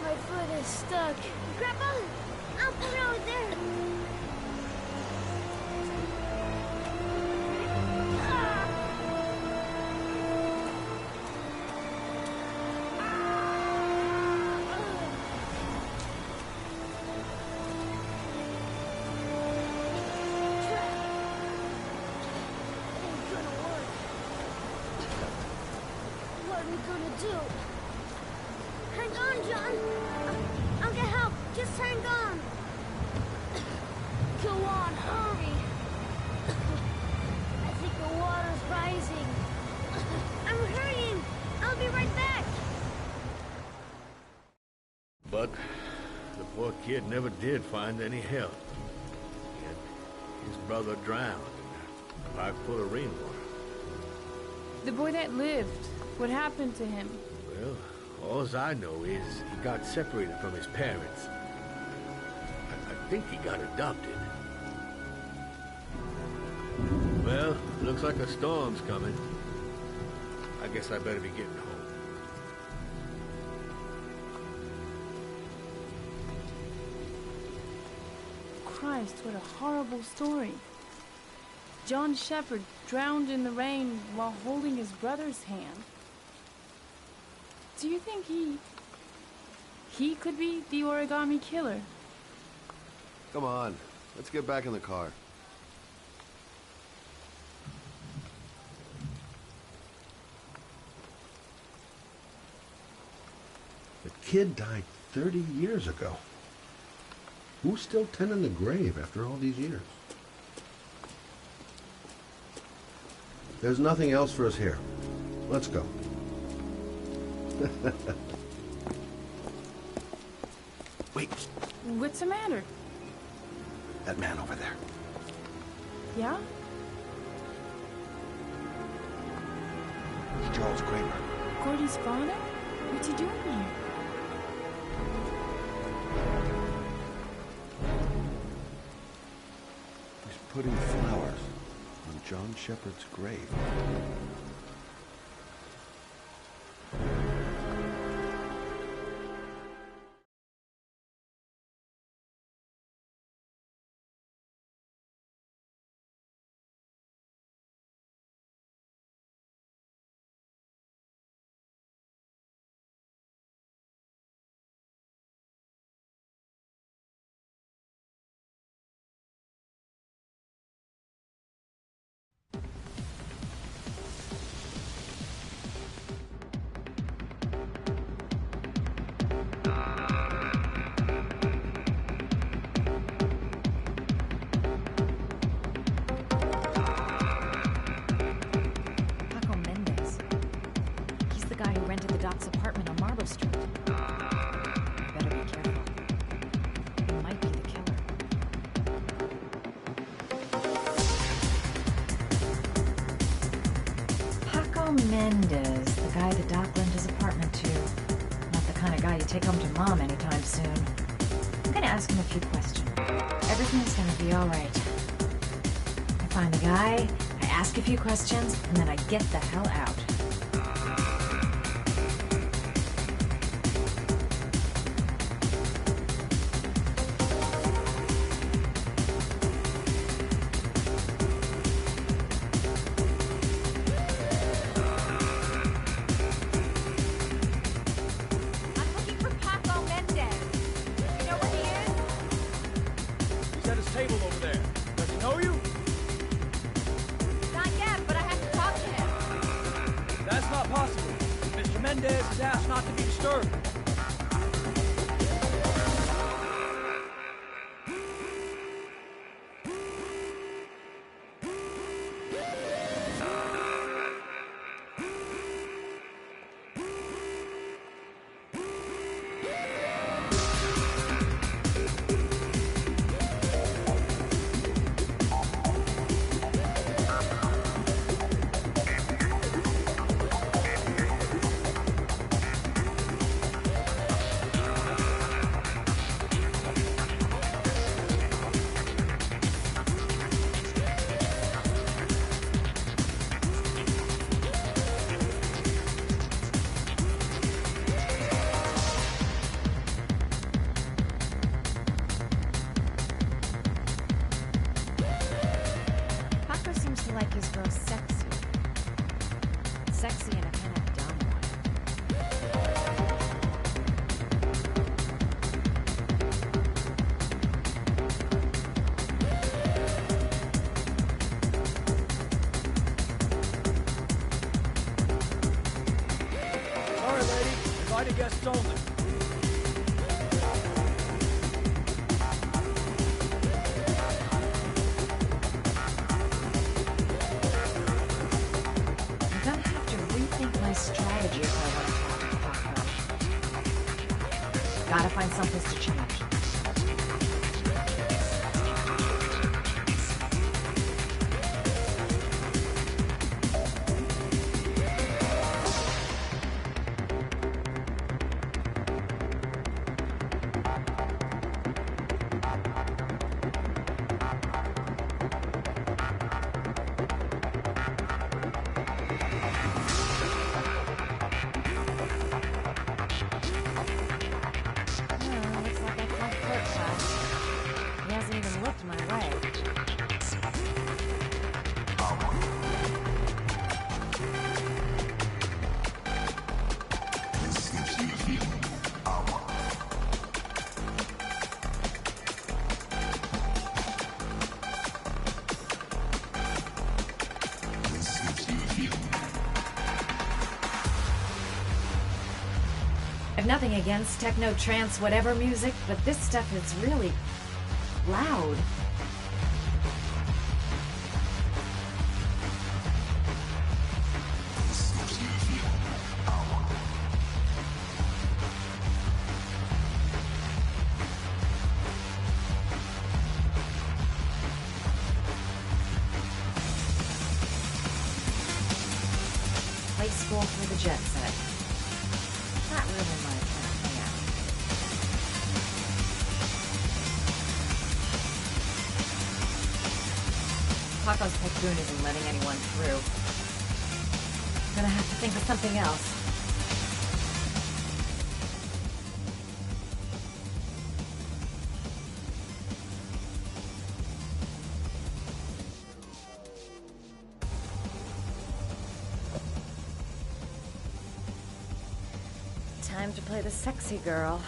My foot is stuck. Grandpa, I'll put it over there. What are we gonna do? Hang on, John. I'll get help. Just hang on. Go on, hurry. I think the water's rising. I'm hurrying. I'll be right back. But the poor kid never did find any help. Yet his brother drowned in a pipe full of rainwater. The boy that lived, what happened to him? Well, all I know is he got separated from his parents. think he got adopted. Well, looks like a storm's coming. I guess I better be getting home. Christ, what a horrible story. John Shepherd drowned in the rain while holding his brother's hand. Do you think he could be the origami killer? Come on, let's get back in the car. The kid died 30 years ago. Who's still tending the grave after all these years? There's nothing else for us here. Let's go. Wait. What's the matter? That man over there. Yeah? It's Charles Kramer. Gordy's father? What's he doing here? He's putting flowers on John Shepherd's grave. Mendez, the guy that Doc lent his apartment to. Not the kind of guy you take home to Mom anytime soon. I'm gonna ask him a few questions. Everything's gonna be alright. I find the guy, I ask a few questions, and then I get the hell out. Guests only. I'm gonna have to rethink my strategy if I want to talk to Paco. Gotta find some place to change. I've nothing against techno, trance, whatever music, but this stuff is really loud. Late school for the jet set. Not really my kind of hangout. Paco's Tycoon isn't letting anyone through. Gonna have to think of something else. Time to play the sexy girl.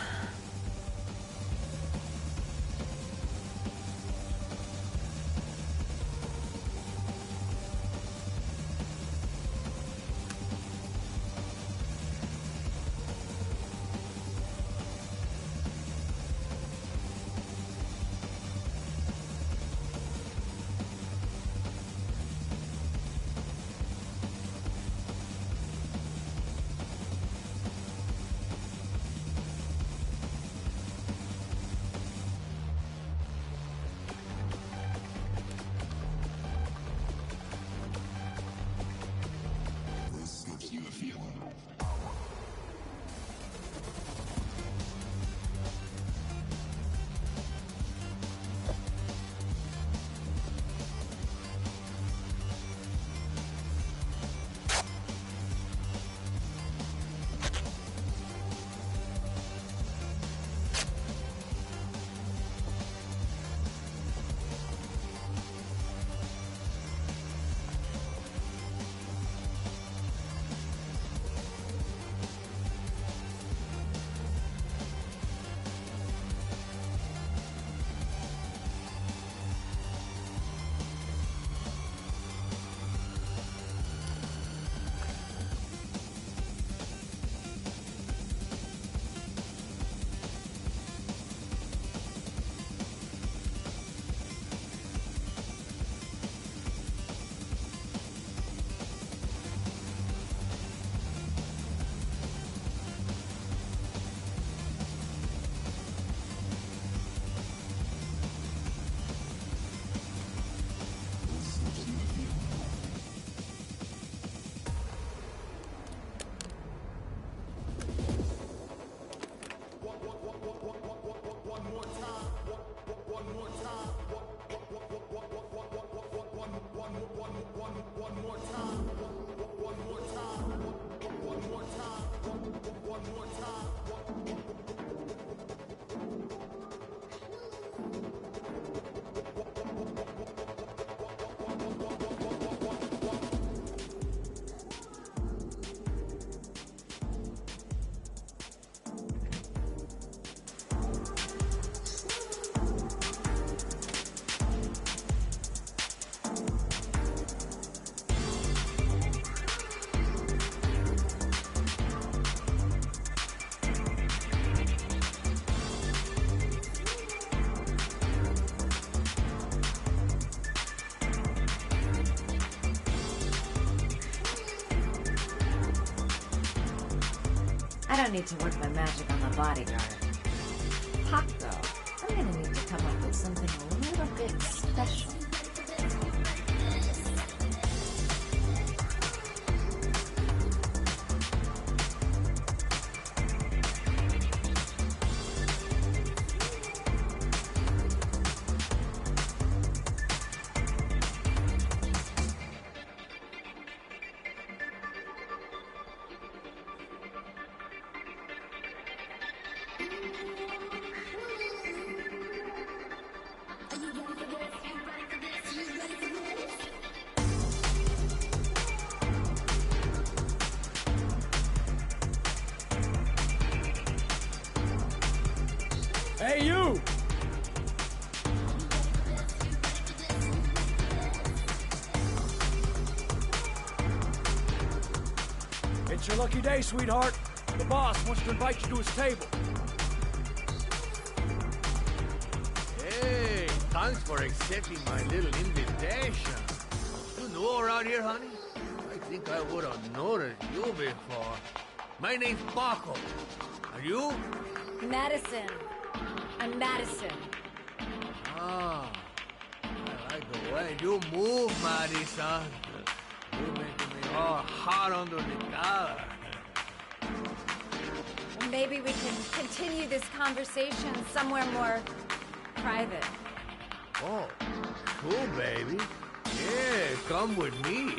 I don't need to work my magic on the bodyguard. Pac, though, I'm gonna need to come up with something a little bit special. Hey, you! It's your lucky day, sweetheart. The boss wants to invite you to his table. Hey, thanks for accepting my little invitation. You new around here, honey? I think I would have noticed you before. My name's Paco. Are you? Madison. I'm Madison. Ah, I like the way you move, Madison. You're making me all hot under the collar. Well, maybe we can continue this conversation somewhere more private. Oh, cool, baby. Yeah, come with me.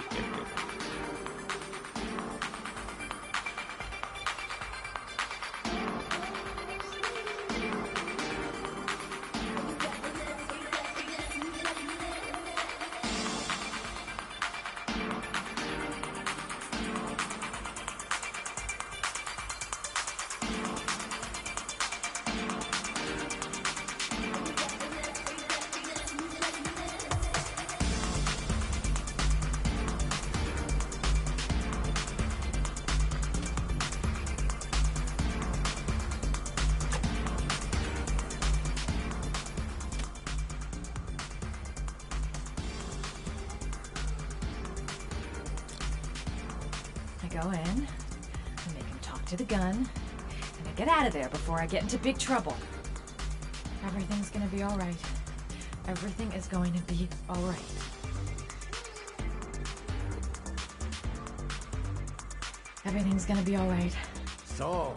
I go in, I make him talk to the gun, and I get out of there before I get into big trouble. Everything's gonna be all right. Everything is going to be all right. Everything's gonna be all right. So,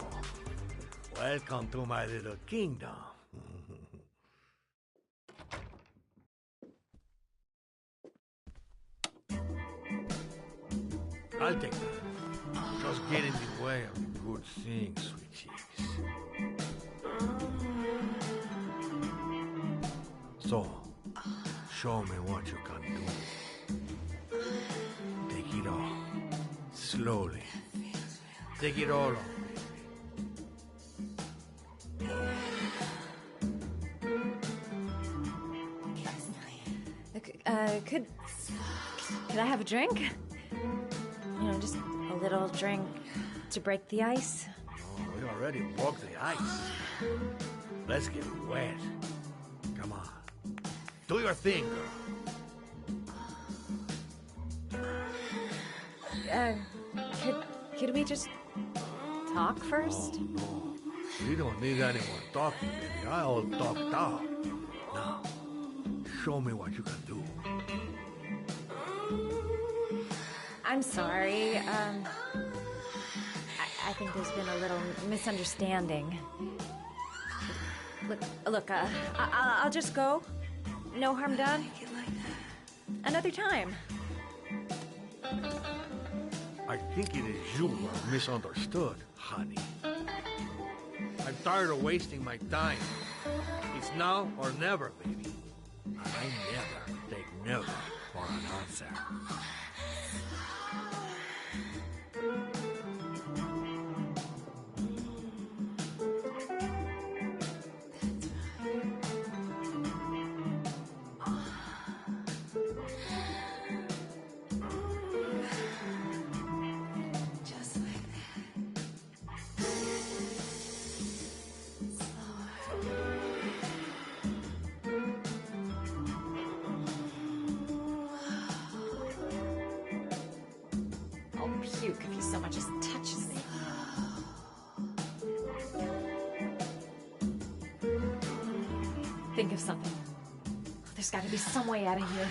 welcome to my little kingdom. I'll take that. Just get in the way of the good things, sweet cheeks. So, show me what you can do. Take it all. Slowly. Take it all on, baby. Could I have a drink? You know, just a little drink to break the ice. Oh, we already broke the ice. Let's get wet. Come on. Do your thing, girl. Could we just talk first? Oh, no. We don't need anyone talking, baby. I all talked out. Now, show me what you can do. I'm sorry. I think there's been a little misunderstanding. Look, I'll just go. No harm done. Another time. I think it is you who are misunderstood, honey. I'm tired of wasting my time. It's now or never, baby. And I never take never for an answer. Puke if he so much as touches me. Think of something. There's got to be some way out of here.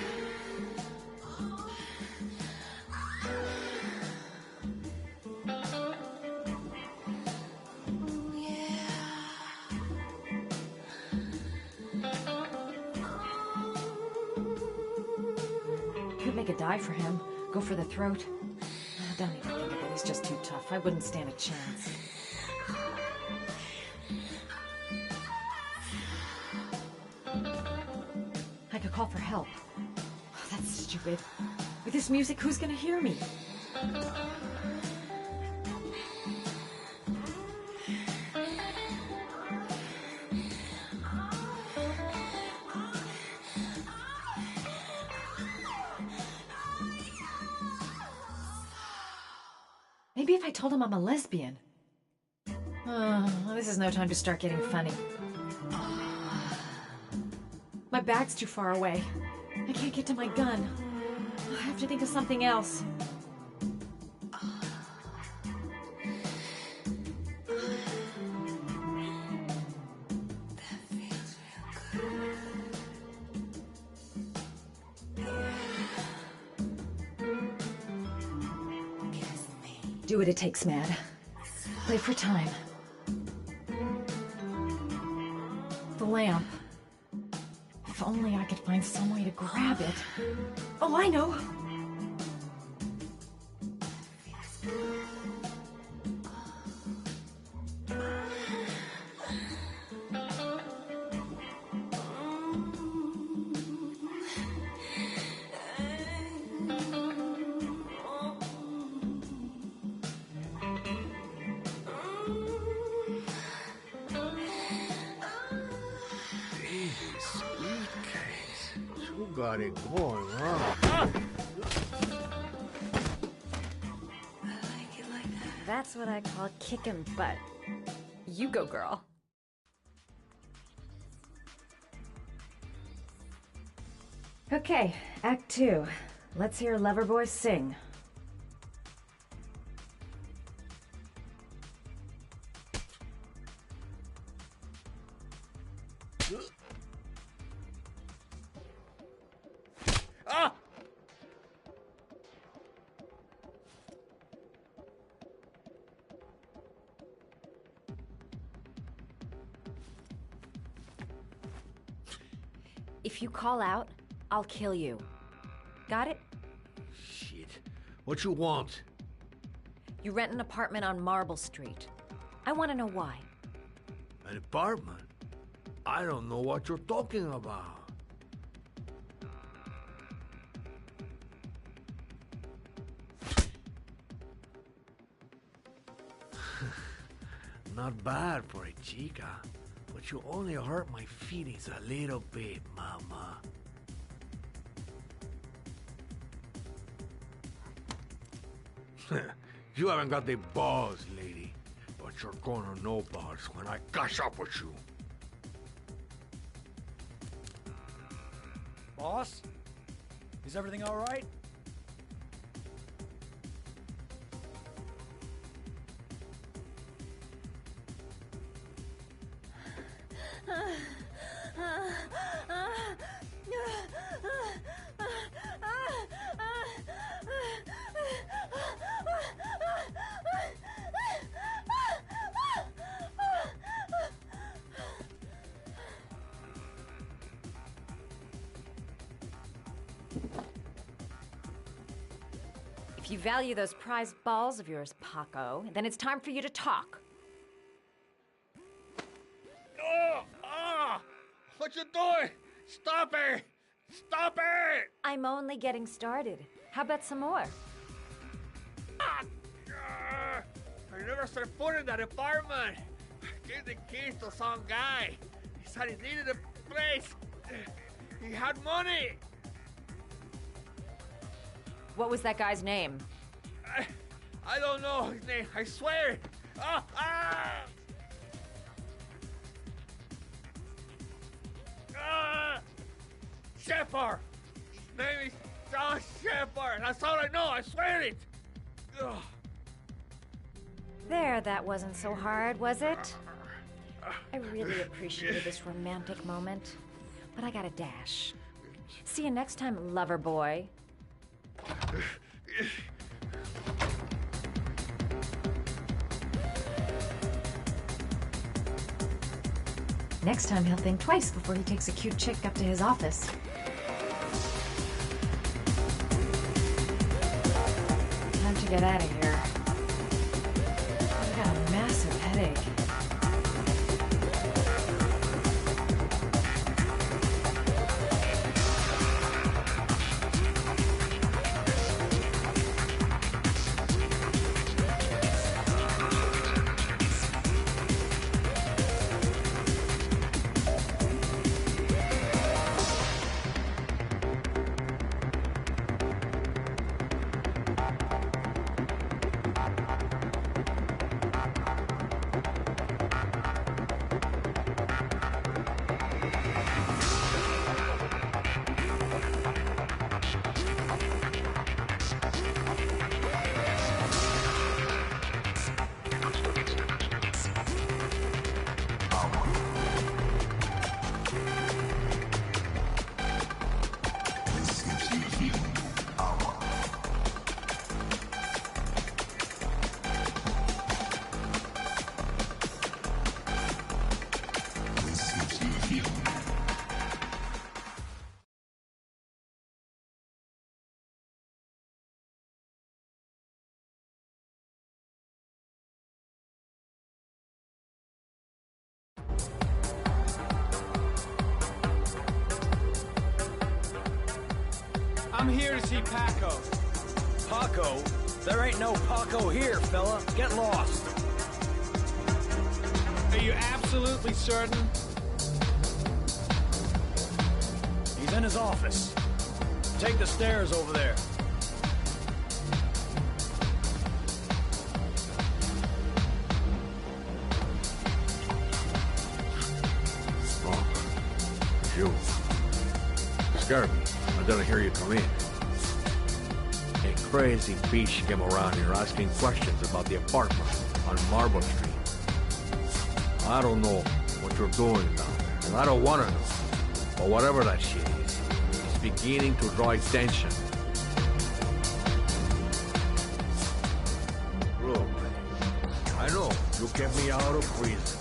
Could make a dive for him. Go for the throat. Don't even think of it. He's just too tough. I wouldn't stand a chance. I could call for help. Oh, that's stupid. With this music, who's gonna hear me? Maybe if I told him I'm a lesbian. This is no time to start getting funny. My bag's too far away. I can't get to my gun. I have to think of something else. Do what it takes, Mad. Play for time. The lamp. If only I could find some way to grab it. Oh, I know! Got it going on. That's what I call kicking butt. You go, girl. Okay, Act 2. Let's hear Loverboy sing. If you call out, I'll kill you. Got it? Shit. What you want? You rent an apartment on Marble Street. I want to know why. An apartment? I don't know what you're talking about. Not bad for a chica, but you only hurt my feelings a little bit, mama. You haven't got the balls, lady, but you're gonna know balls when I catch up with you. Boss? Is everything all right? If you value those prized balls of yours, Paco, then it's time for you to talk. What you doing? Stop it! Stop it! I'm only getting started. How about some more? I never set foot in that apartment. Gave the keys to some guy. He said he needed a place. He had money. What was that guy's name? I don't know his name. I swear. Shepard. His name is John Shepard. That's all I know. I swear it. Ugh. There, that wasn't so hard, was it? I really appreciated this romantic moment, but I gotta dash. See you next time, lover boy. Next time he'll think twice before he takes a cute chick up to his office. Time to get out of here. I've got a massive headache. I'm here to see Paco. Paco? There ain't no Paco here, fella. Get lost. Are you absolutely certain? He's in his office. Take the stairs over there. You. Scared me. I didn't hear you come in. A crazy bitch came around here asking questions about the apartment on Marble Street. I don't know what you're doing down there, and I don't want to know. But whatever that shit is, it's beginning to draw attention. Look, I know you kept me out of prison.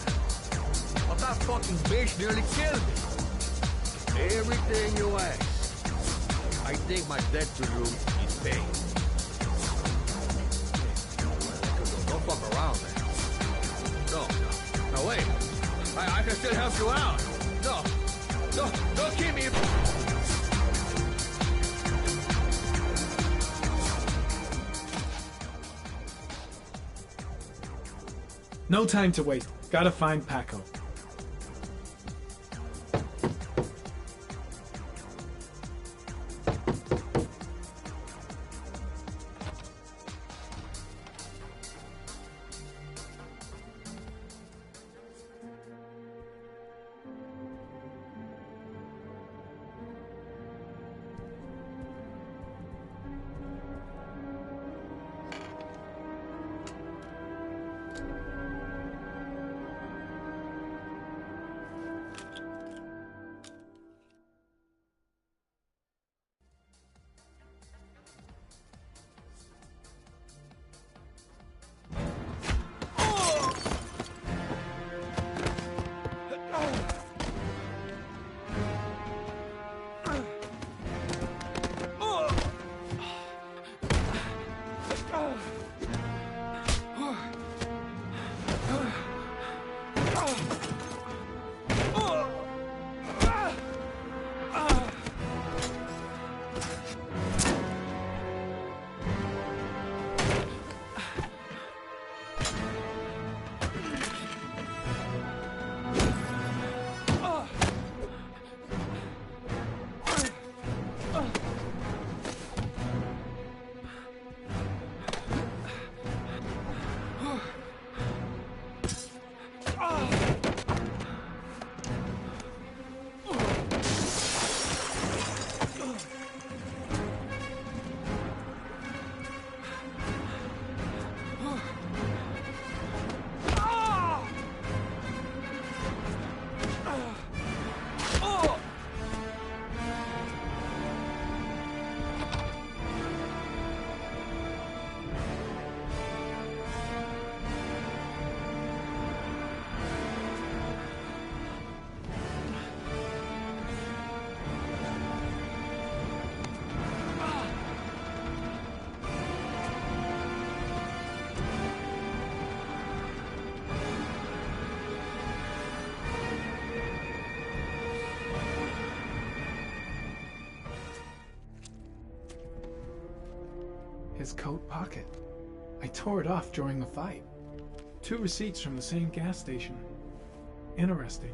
But that fucking bitch nearly killed me. Everything you ask. I think my debt to you is paid. Don't fuck around, man. No, wait. I can still help you out. Don't keep me. No time to waste. Gotta find Paco. His coat pocket. I tore it off during the fight. 2 receipts from the same gas station. Interesting.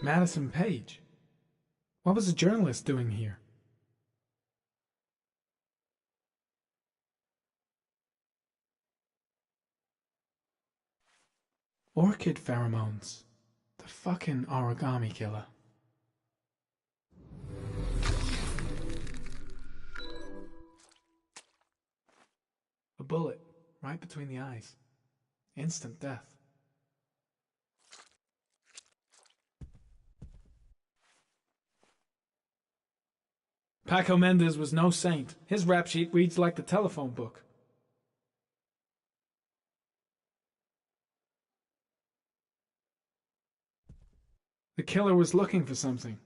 Madison Page. What was a journalist doing here? Orchid pheromones. The fucking origami killer. A bullet, right between the eyes. Instant death. Paco Mendez was no saint. His rap sheet reads like the telephone book. The killer was looking for something.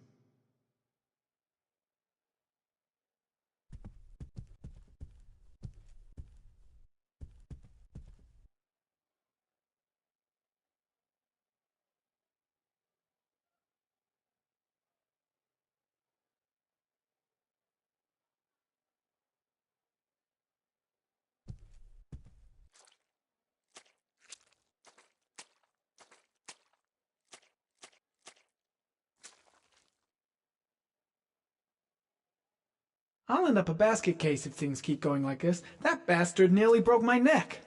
I'll end up a basket case if things keep going like this. That bastard nearly broke my neck.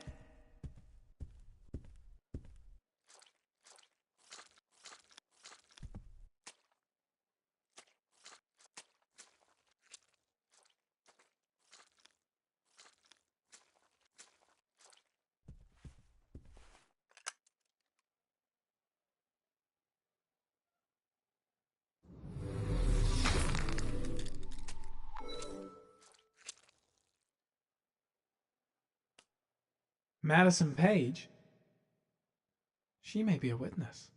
Madison Page? She may be a witness.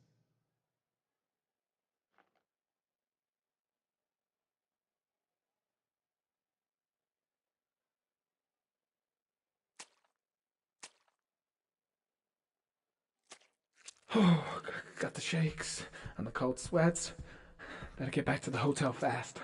Oh, got the shakes and the cold sweats. Better get back to the hotel fast.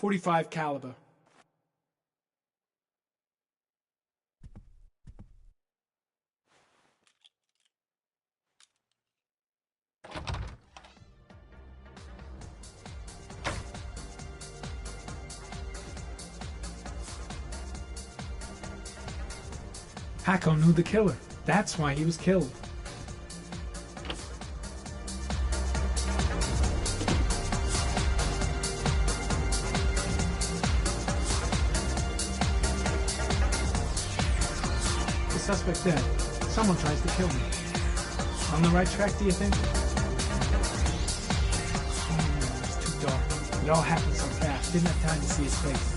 .45 caliber. Paco knew the killer. That's why he was killed. Suspect dead. Someone tries to kill me. On the right track, do you think? It's too dark. It all happened so fast. Didn't have time to see his face.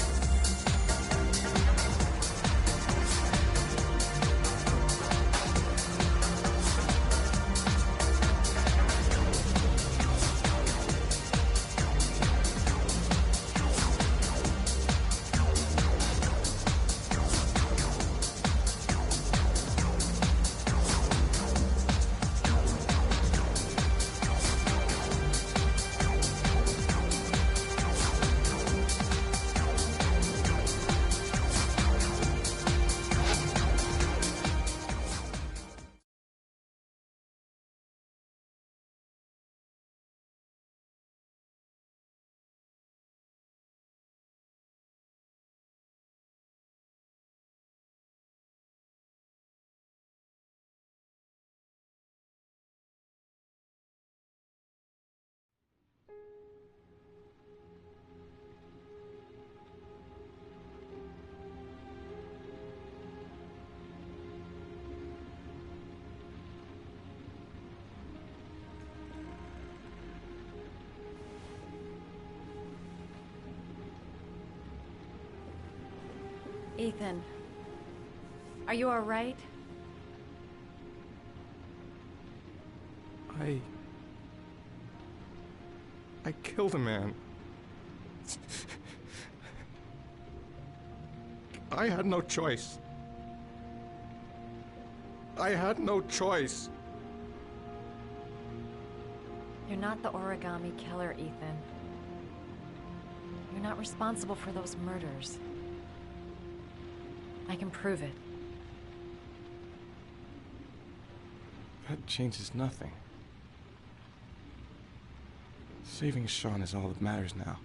Ethan, are you all right? I killed a man. I had no choice. I had no choice. You're not the origami killer, Ethan. You're not responsible for those murders. I can prove it. That changes nothing. Saving Sean is all that matters now.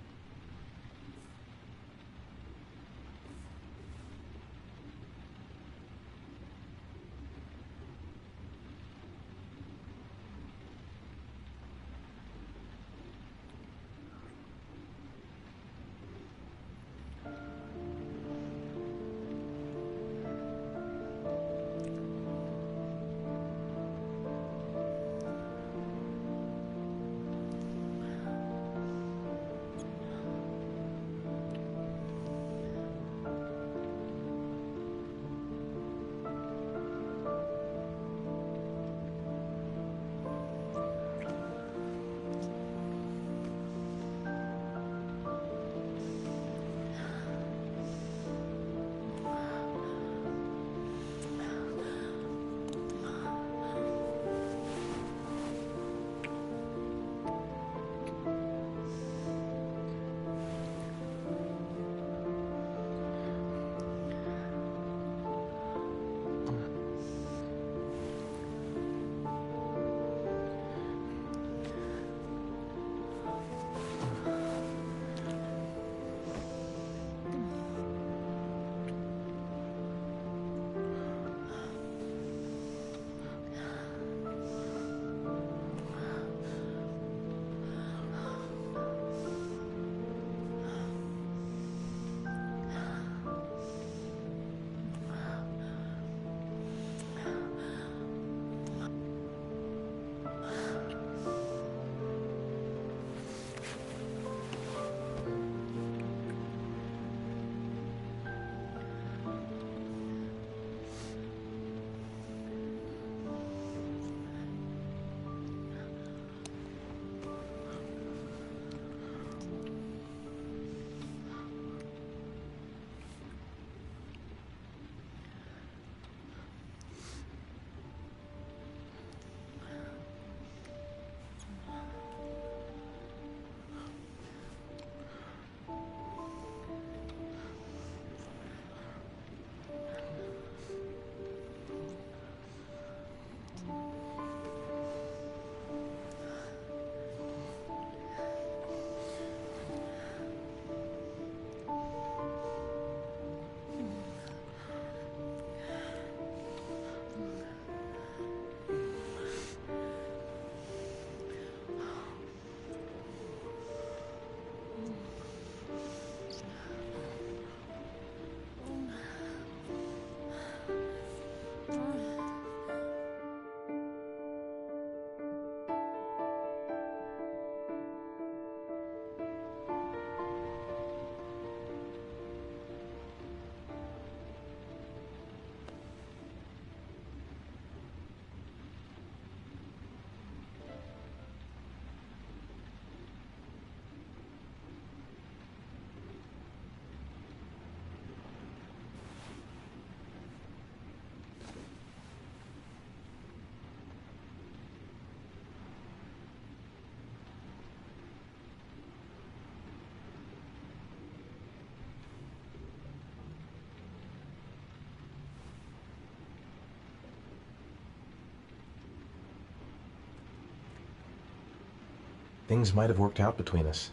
Things might have worked out between us,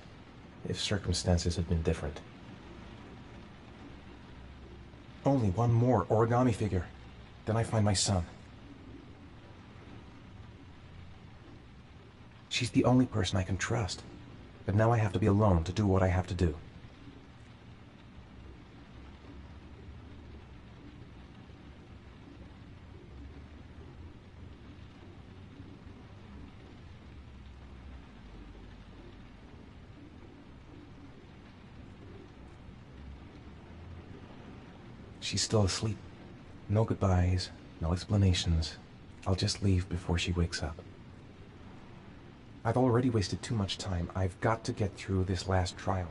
if circumstances had been different. Only one more origami figure, then I find my son. She's the only person I can trust, but now I have to be alone to do what I have to do. She's still asleep. No goodbyes, no explanations. I'll just leave before she wakes up. I've already wasted too much time. I've got to get through this last trial.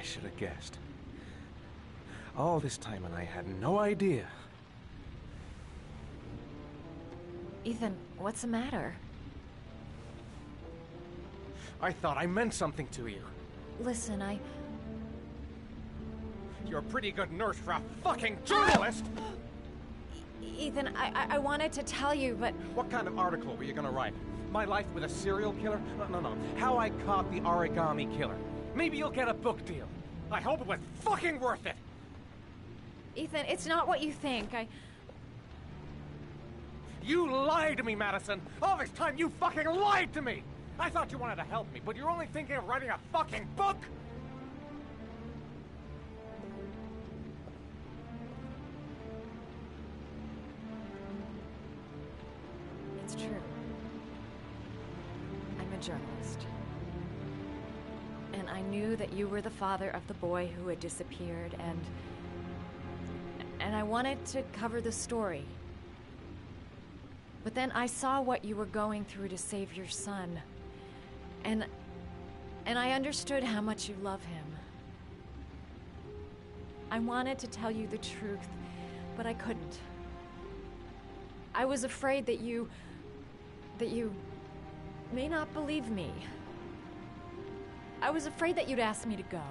should have guessed. All this time and I had no idea. Ethan, what's the matter? I thought I meant something to you. Listen, You're a pretty good nurse for a fucking journalist! Ethan, I wanted to tell you, but... What kind of article were you gonna write? My life with a serial killer? No. How I caught the origami killer. Maybe you'll get a book deal. I hope it was fucking worth it! Ethan, it's not what you think. You lied to me, Madison! All this time you fucking lied to me! I thought you wanted to help me, but you're only thinking of writing a fucking book! It's true. I'm a journalist. And I knew that you were the father of the boy who had disappeared, and I wanted to cover the story. But then I saw what you were going through to save your son. And I understood how much you love him. I wanted to tell you the truth, but I couldn't. I was afraid that you may not believe me. I was afraid that you'd ask me to go.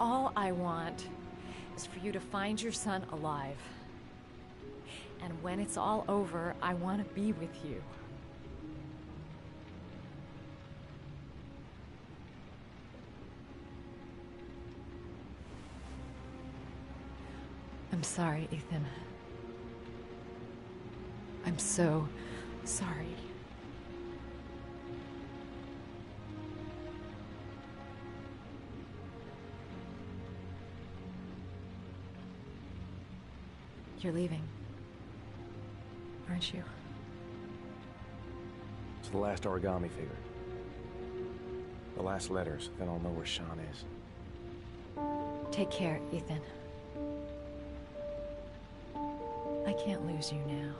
All I want is for you to find your son alive. And when it's all over, I want to be with you. I'm sorry, Ethan. I'm so sorry. You're leaving, aren't you? It's the last origami figure. The last letters, then I'll know where Sean is. Take care, Ethan. I can't lose you now.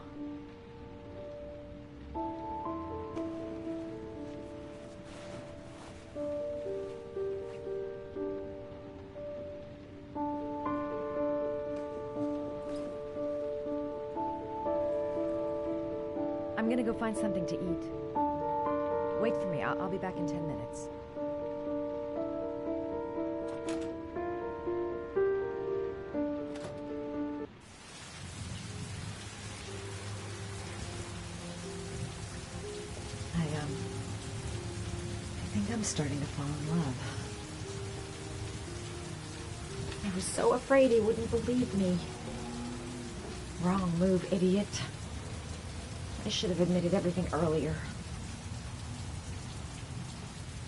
I'm gonna go find something to eat. Wait for me. I'll be back in 10 minutes. I think I'm starting to fall in love. I was so afraid he wouldn't believe me. Wrong move, idiot. I should have admitted everything earlier.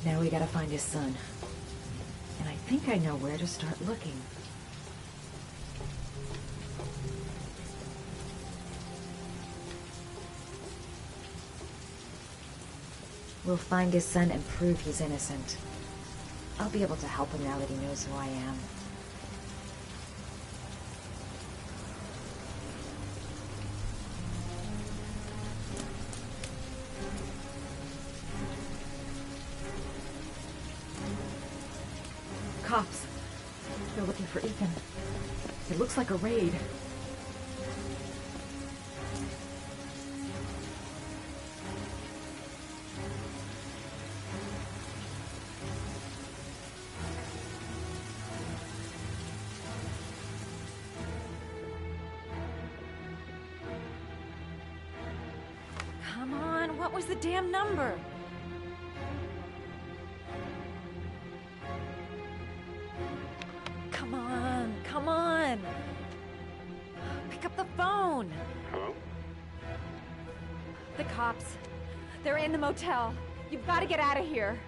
Now we gotta find his son. And I think I know where to start looking. We'll find his son and prove he's innocent. I'll be able to help him now that he knows who I am. Cops. They're looking for Ethan. It looks like a raid. Come on, what was the damn number? Come on. Pick up the phone. Hello? The cops. They're in the motel. You've got to get out of here.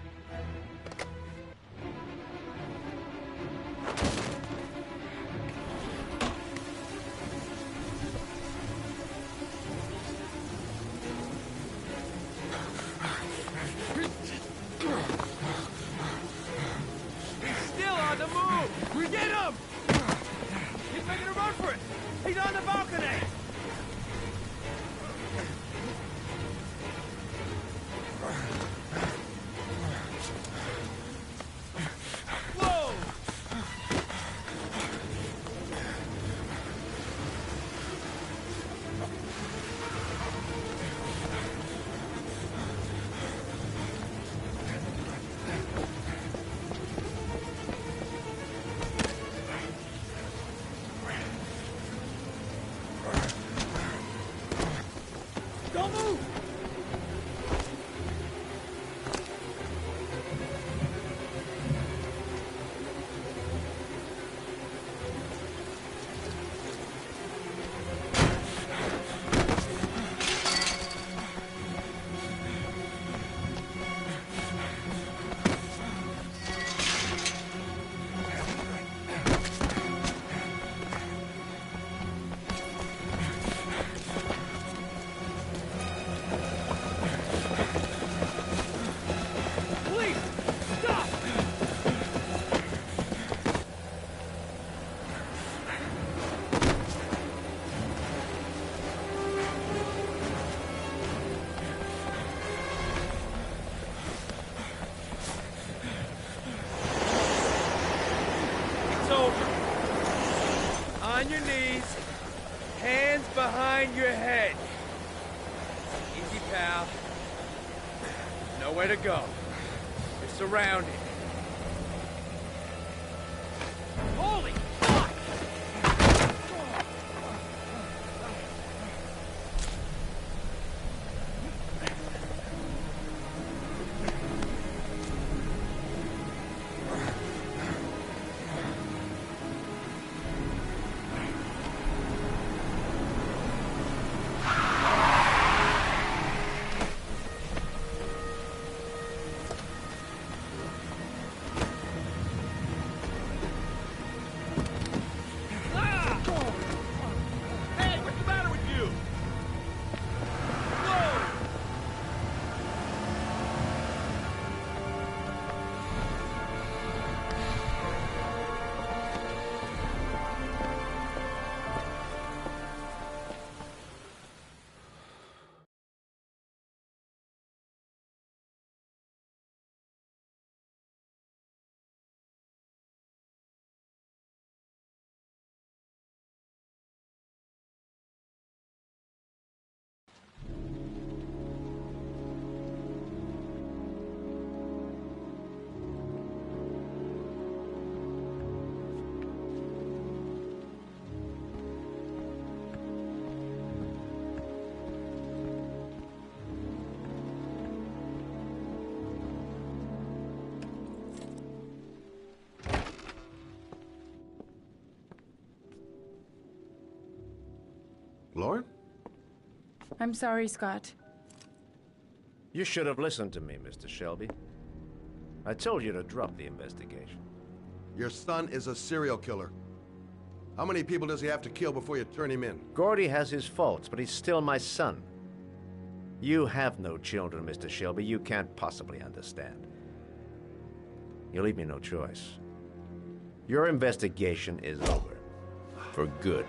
He's still on the move! We get him! He's making a run for it! He's on the balcony! behind your head. Easy, pal. Nowhere to go. You're surrounded. Holy fuck! Hey, what's the matter with you? Whoa! Lauren? I'm sorry, Scott. You should have listened to me, Mr. Shelby. I told you to drop the investigation. Your son is a serial killer. How many people does he have to kill before you turn him in? Gordy has his faults, but he's still my son. You have no children, Mr. Shelby. You can't possibly understand. You leave me no choice. Your investigation is over. For good.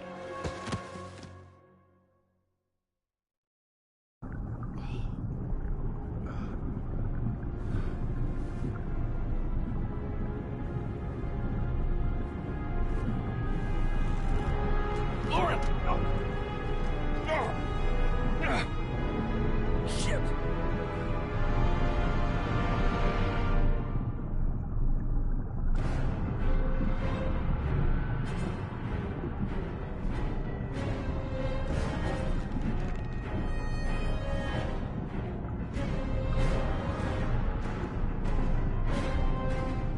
Lauren! Shit!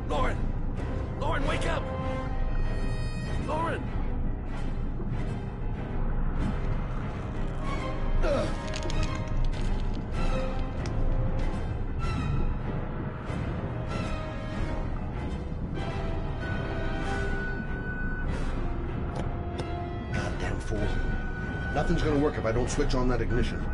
Lauren! Lauren, wake up! Lauren! Goddamn fool. Nothing's gonna work if I don't switch on that ignition.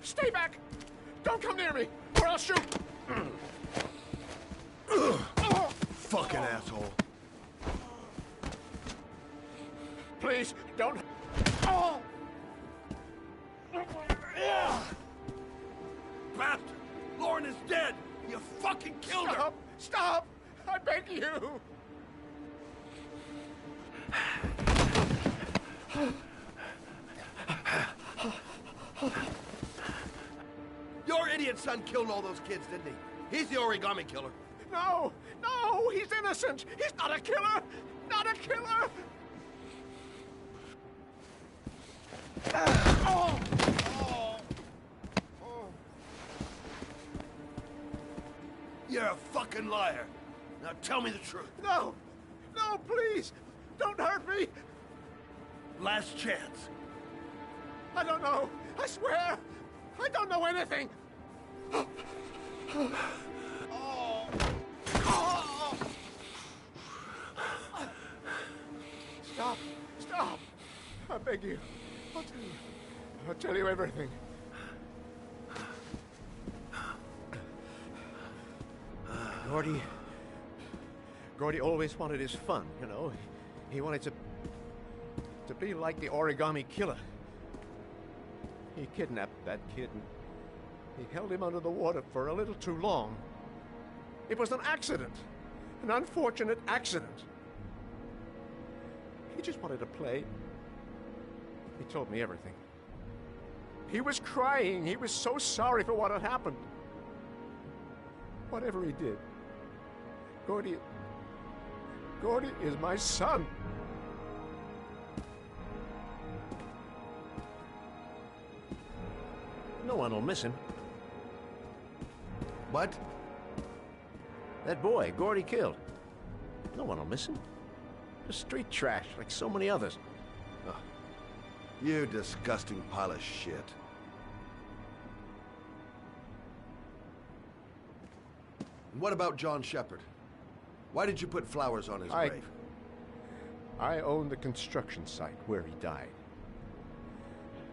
Stay back! Don't come near me, or I'll shoot! Fucking asshole. Please, don't... Oh! Bastard! Lauren is dead! You fucking killed her! Stop! I beg you! Your idiot son killed all those kids, didn't he? He's the origami killer. No! No! He's innocent! He's not a killer! Not a killer! Oh! Oh! Oh! You're a fucking liar. Now tell me the truth. No! No, please! Don't hurt me! Last chance. I don't know. I swear. I don't know anything. Oh. Oh. Stop. Stop. I beg you. I'll tell you everything. Gordy always wanted his fun, you know. He wanted to be like the origami killer. He kidnapped that kid and he held him under the water for a little too long. It was an accident. An unfortunate accident. He just wanted to play. He told me everything. He was crying. He was so sorry for what had happened. Whatever he did, Gordy is my son. No one will miss him. What? That boy, Gordy killed. No one will miss him. Just street trash, like so many others. Oh, you disgusting pile of shit. And what about John Shepard? Why did you put flowers on his grave? I own the construction site where he died.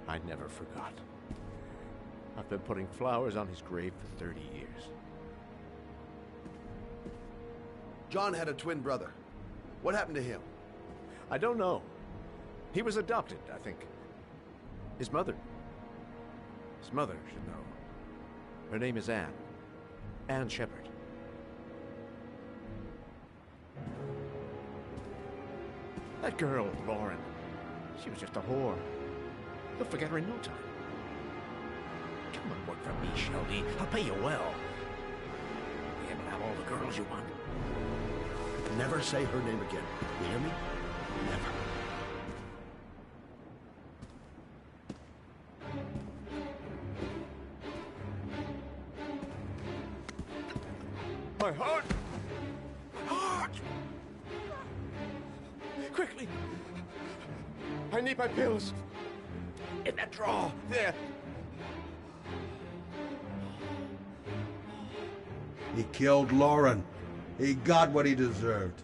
I never forgot. I've been putting flowers on his grave for 30 years. John had a twin brother. What happened to him? I don't know. He was adopted, I think. His mother should know. Her name is Anne. Anne Shepard. That girl, Lauren, she was just a whore. You'll forget her in no time. Come and work for me, Shelby. I'll pay you well. Be able to have all the girls you want. Never say her name again. You hear me? Never. My heart! Heart! Quickly! I need my pills. In that drawer, there. He killed Lauren. He got what he deserved.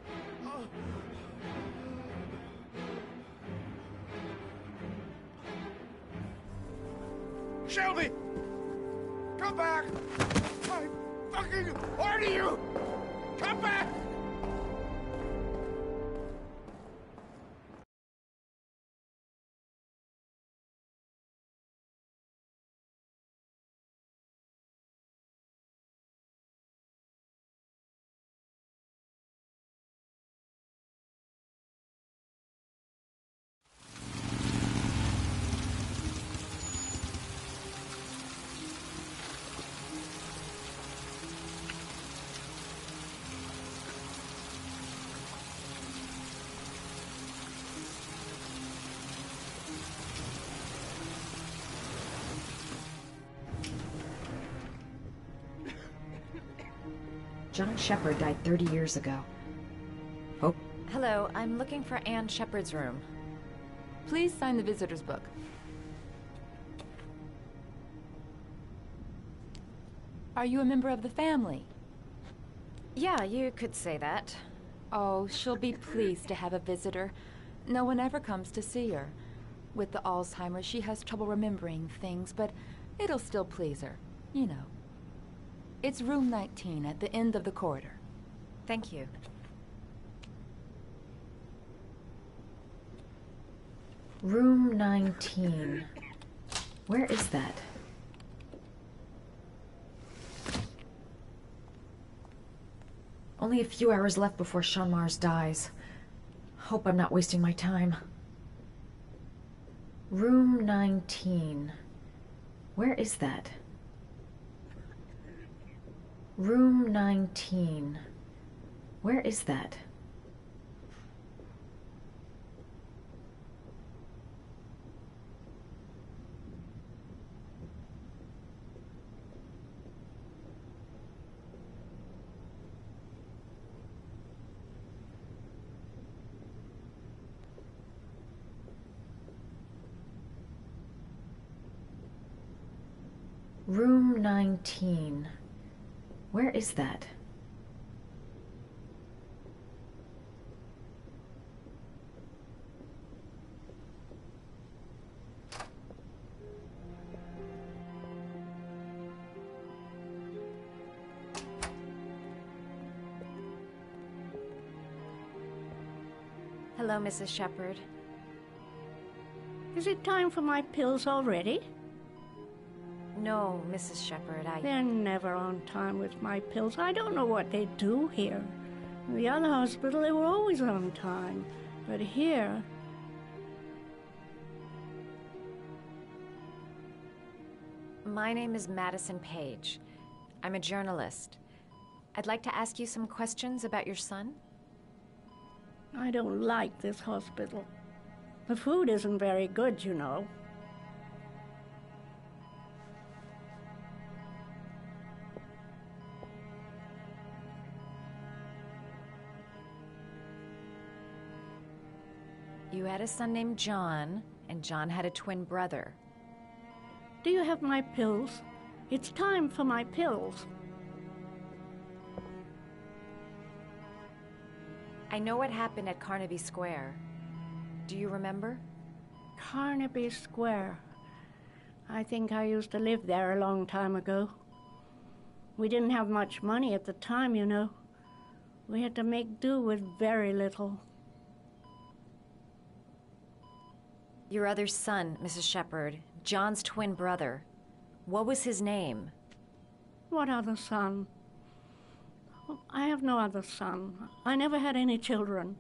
Shelby! Come back! I fucking order you! Come back! John Shepard died 30 years ago. Oh. Hello, I'm looking for Anne Shepard's room. Please sign the visitor's book. Are you a member of the family? Yeah, you could say that. Oh, she'll be pleased to have a visitor. No one ever comes to see her. With the Alzheimer's, she has trouble remembering things, but It'll still please her, you know. It's room 19 at the end of the corridor. Thank you. Room 19. Where is that? Only a few hours left before Sean Mars dies. Hope I'm not wasting my time. Room 19. Where is that? Room 19. Where is that? Room 19. Where is that? Hello, Mrs. Shepherd. Is it time for my pills already? No, Mrs. Shepherd, They're never on time with my pills. I don't know what they do here. In the other hospital, they were always on time. But here... My name is Madison Page. I'm a journalist. I'd like to ask you some questions about your son. I don't like this hospital. The food isn't very good, you know. You had a son named John, and John had a twin brother. Do you have my pills? It's time for my pills. I know what happened at Carnaby Square. Do you remember? Carnaby Square. I think I used to live there a long time ago. We didn't have much money at the time, you know. We had to make do with very little. Your other son, Mrs. Shepherd, John's twin brother. What was his name? What other son? Oh, I have no other son. I never had any children.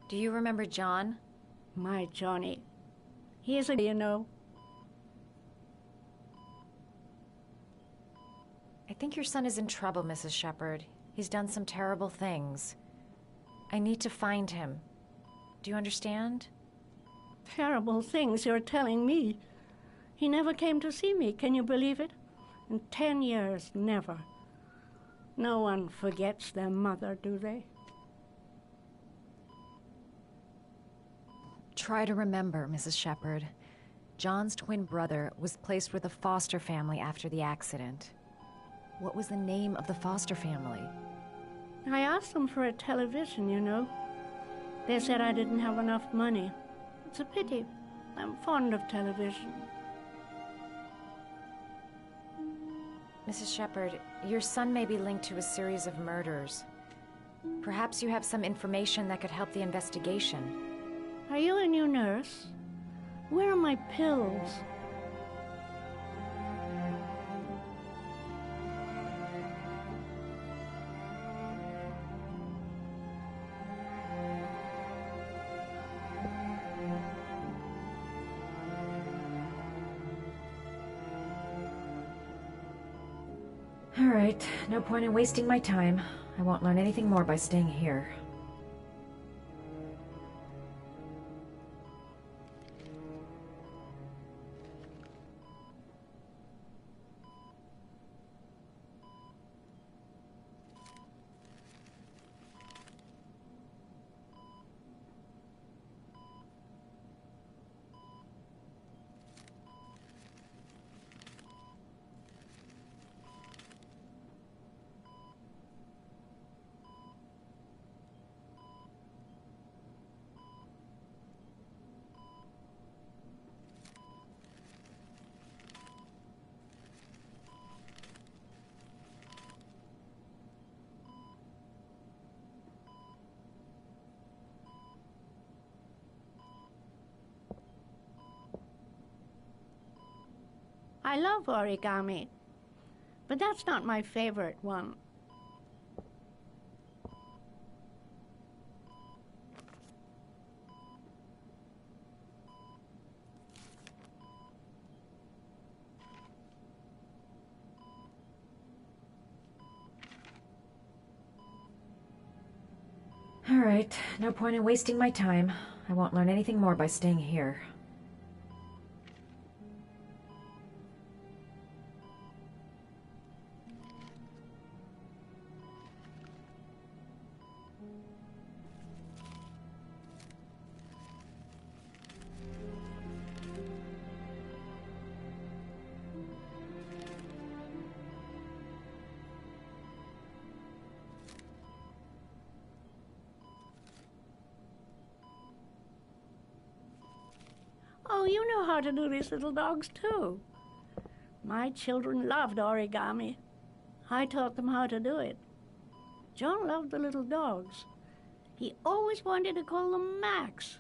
Do you remember John? My Johnny. He is a, you know. I think your son is in trouble, Mrs. Shepherd. He's done some terrible things. I need to find him. Do you understand? Terrible things you're telling me. He never came to see me, can you believe it? In 10 years, never. No one forgets their mother, do they? Try to remember, Mrs. Shepherd. John's twin brother was placed with a foster family after the accident. What was the name of the foster family? I asked them for a television, you know. They said I didn't have enough money. It's a pity. I'm fond of television. Mrs. Shepherd, your son may be linked to a series of murders. Perhaps you have some information that could help the investigation. Are you a new nurse? Where are my pills? All right, no point in wasting my time. I won't learn anything more by staying here. I love origami, but that's not my favorite one. All right, no point in wasting my time. I won't learn anything more by staying here. Oh, you know how to do these little dogs, too. My children loved origami. I taught them how to do it. John loved the little dogs. He always wanted to call them Max.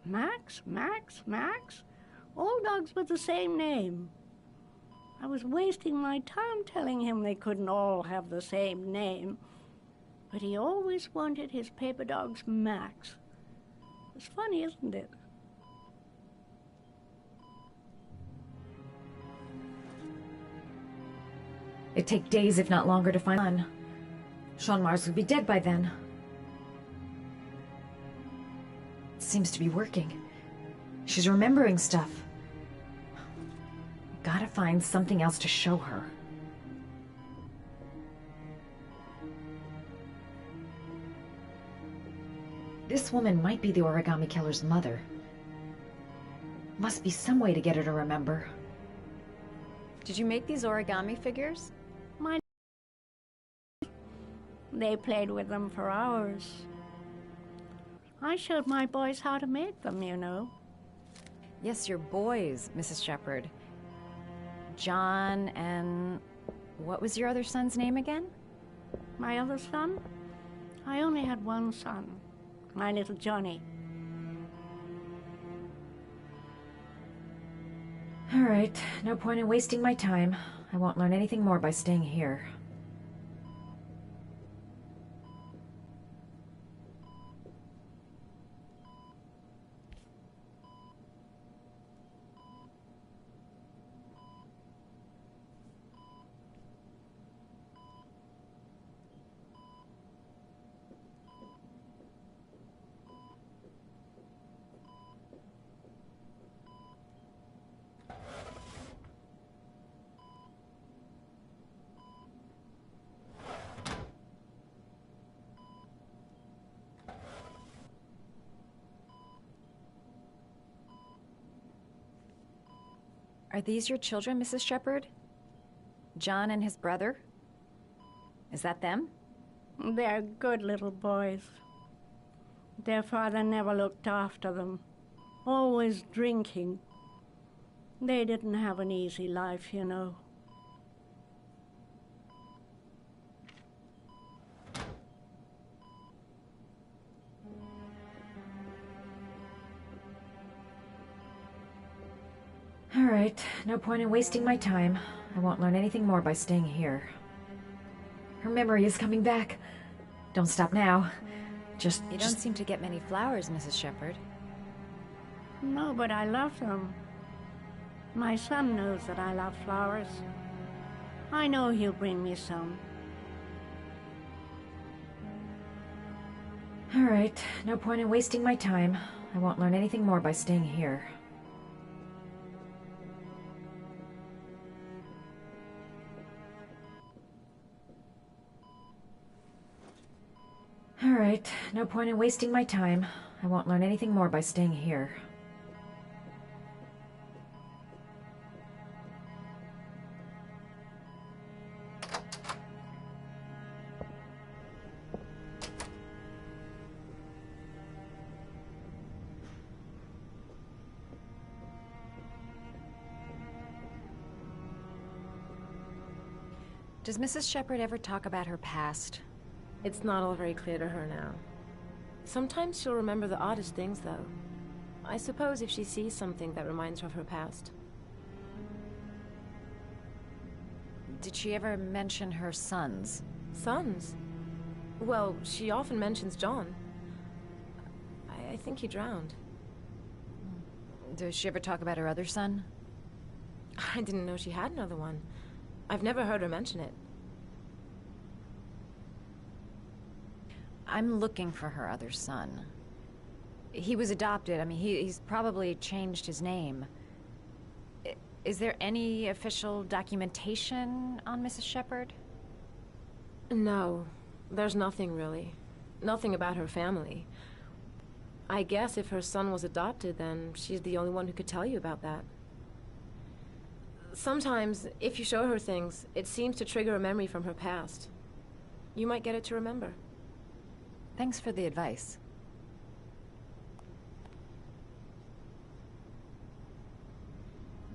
Max, Max, Max? All dogs with the same name. I was wasting my time telling him they couldn't all have the same name. But he always wanted his paper dogs Max. It's funny, isn't it? It'd take days, if not longer, to find Anne. Sean Mars would be dead by then. It seems to be working. She's remembering stuff. Gotta find something else to show her. This woman might be the origami killer's mother. Must be some way to get her to remember. Did you make these origami figures? They played with them for hours. I showed my boys how to make them, you know. Yes, your boys, Mrs. Shepherd. John and... what was your other son's name again? My other son? I only had one son. My little Johnny. All right, no point in wasting my time. I won't learn anything more by staying here. Are these your children, Mrs. Shepherd? John and his brother? Is that them? They're good little boys. Their father never looked after them. Always drinking. They didn't have an easy life, you know. All right, no point in wasting my time. I won't learn anything more by staying here. Her memory is coming back. Don't stop now. You don't seem to get many flowers, Mrs. Shepherd. No, but I love them. My son knows that I love flowers. I know he'll bring me some. All right, no point in wasting my time. I won't learn anything more by staying here. All right, no point in wasting my time. I won't learn anything more by staying here. Does Mrs. Shepherd ever talk about her past? It's not all very clear to her now. Sometimes she'll remember the oddest things, though. I suppose if she sees something that reminds her of her past. Did she ever mention her sons? Sons? Well, she often mentions John. I think he drowned. Does she ever talk about her other son? I didn't know she had another one. I've never heard her mention it. I'm looking for her other son. He was adopted. I mean, he's probably changed his name. Is there any official documentation on Mrs. Shepherd? No, there's nothing really. Nothing about her family. I guess if her son was adopted, then she's the only one who could tell you about that. Sometimes, if you show her things, it seems to trigger a memory from her past. You might get it to remember. Thanks for the advice.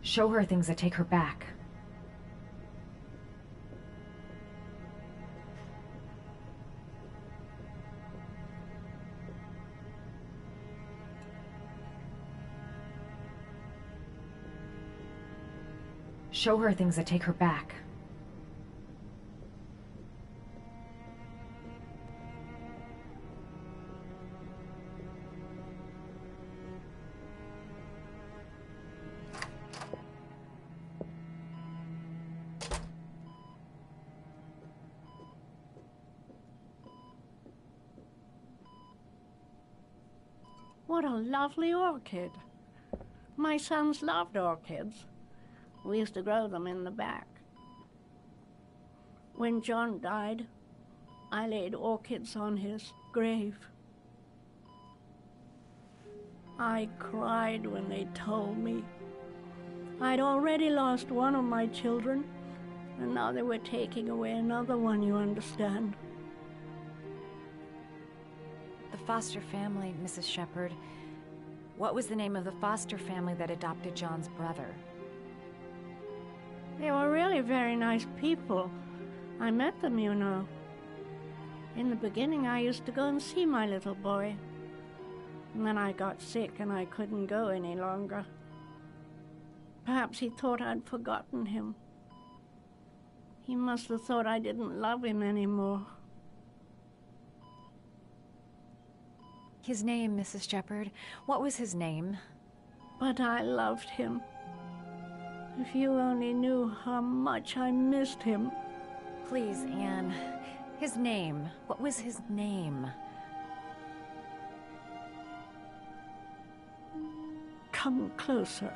Show her things that take her back. Show her things that take her back. What a lovely orchid. My sons loved orchids. We used to grow them in the back. When John died, I laid orchids on his grave. I cried when they told me. I'd already lost one of my children, and now they were taking away another one, you understand. The foster family, Mrs. Shepherd. What was the name of the foster family that adopted John's brother? They were really very nice people. I met them, you know. In the beginning, I used to go and see my little boy. And then I got sick and I couldn't go any longer. Perhaps he thought I'd forgotten him. He must have thought I didn't love him anymore. His name, Mrs. Shepherd. What was his name? But I loved him. If you only knew how much I missed him. Please, Anne. His name. What was his name? Come closer.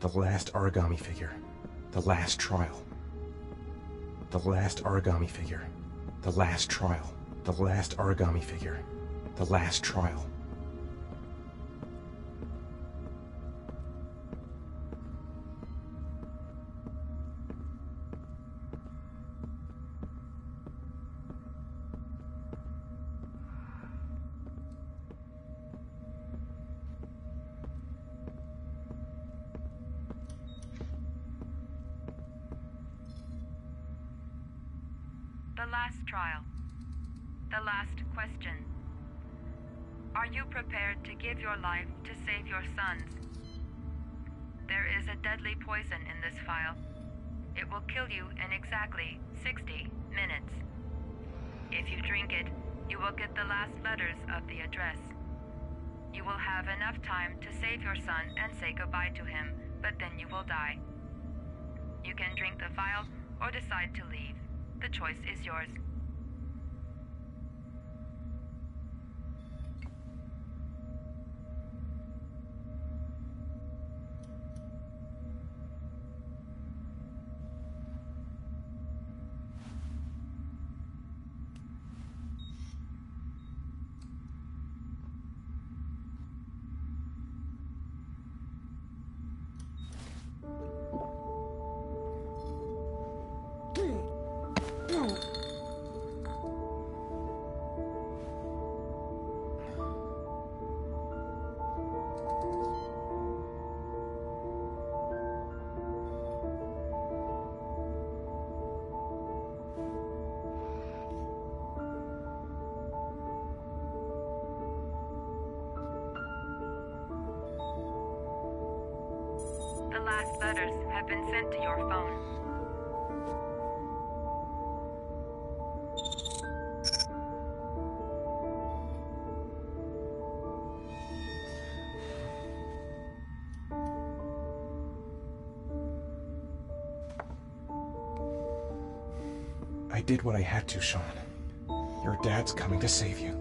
The last origami figure. The last trial. The last origami figure. The last trial. The last origami figure. The last trial. The last trial. The last question. Are you prepared to give your life to save your sons? There is a deadly poison in this vial. It will kill you in exactly 60 minutes. If you drink it, you will get the last letters of the address. You will have enough time to save your son and say goodbye to him, but then you will die. You can drink the vial or decide to leave. The choice is yours. The last letters have been sent to your phone. I did what I had to, Sean. Your dad's coming to save you.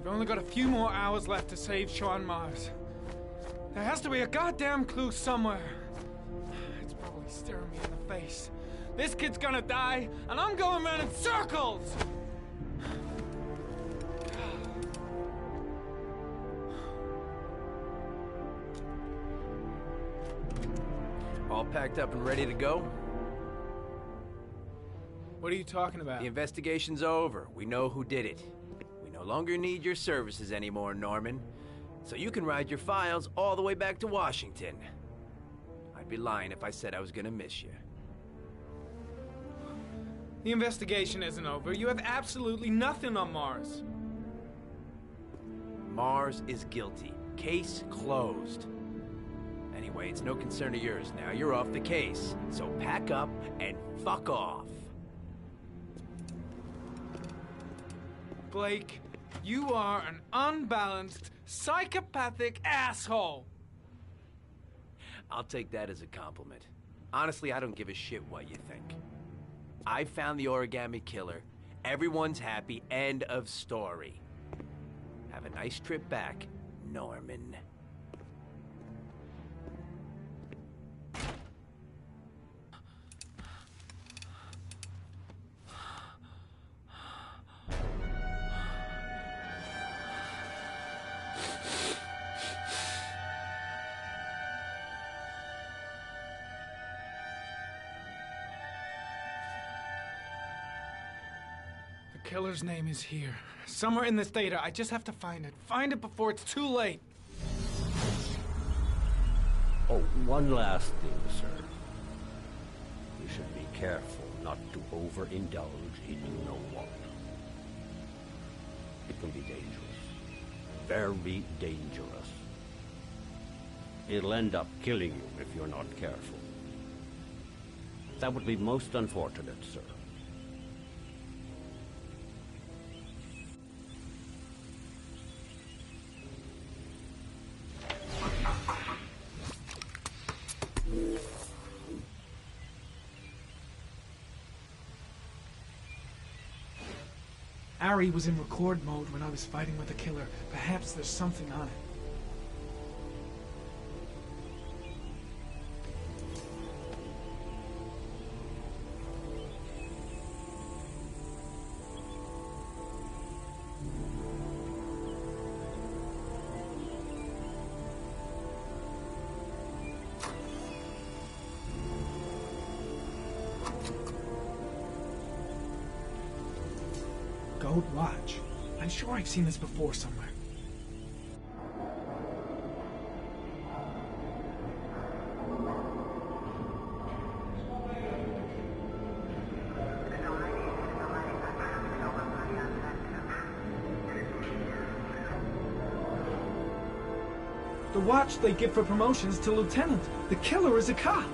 We've only got a few more hours left to save Sean Mars. There has to be a goddamn clue somewhere. It's probably staring me in the face. This kid's gonna die, and I'm going around in circles! All packed up and ready to go? What are you talking about? The investigation's over. We know who did it. We no longer need your services anymore, Norman. So you can ride your files all the way back to Washington. I'd be lying if I said I was gonna miss you. The investigation isn't over. You have absolutely nothing on Mars. Mars is guilty. Case closed. Anyway, it's no concern of yours now. You're off the case. So pack up and fuck off. Blake, you are an unbalanced, psychopathic asshole. I'll take that as a compliment. Honestly, I don't give a shit what you think. I found the origami killer. Everyone's happy. End of story. Have a nice trip back, Norman. The killer's name is here. Somewhere in this data. I just have to find it. Find it before it's too late. Oh, one last thing, sir. You should be careful not to overindulge in you know what. It can be dangerous. Very dangerous. It'll end up killing you if you're not careful. That would be most unfortunate, sir. Ari was in record mode when I was fighting with the killer. Perhaps there's something on it. gold watch. I'm sure I've seen this before somewhere. The watch they give for promotions to lieutenant. The killer is a cop.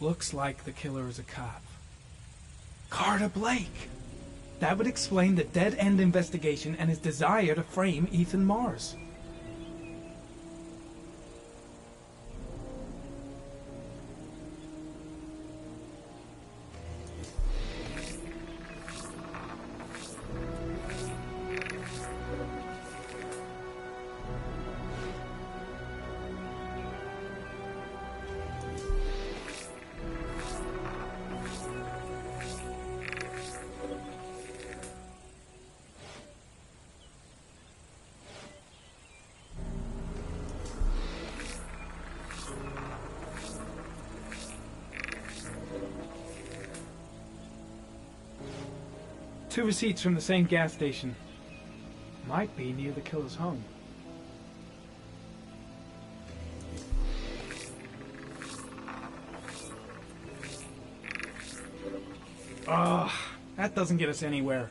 Looks like the killer is a cop. Carter Blake! That would explain the dead-end investigation and his desire to frame Ethan Mars. Two receipts from the same gas station. Might be near the killer's home. Ugh, that doesn't get us anywhere.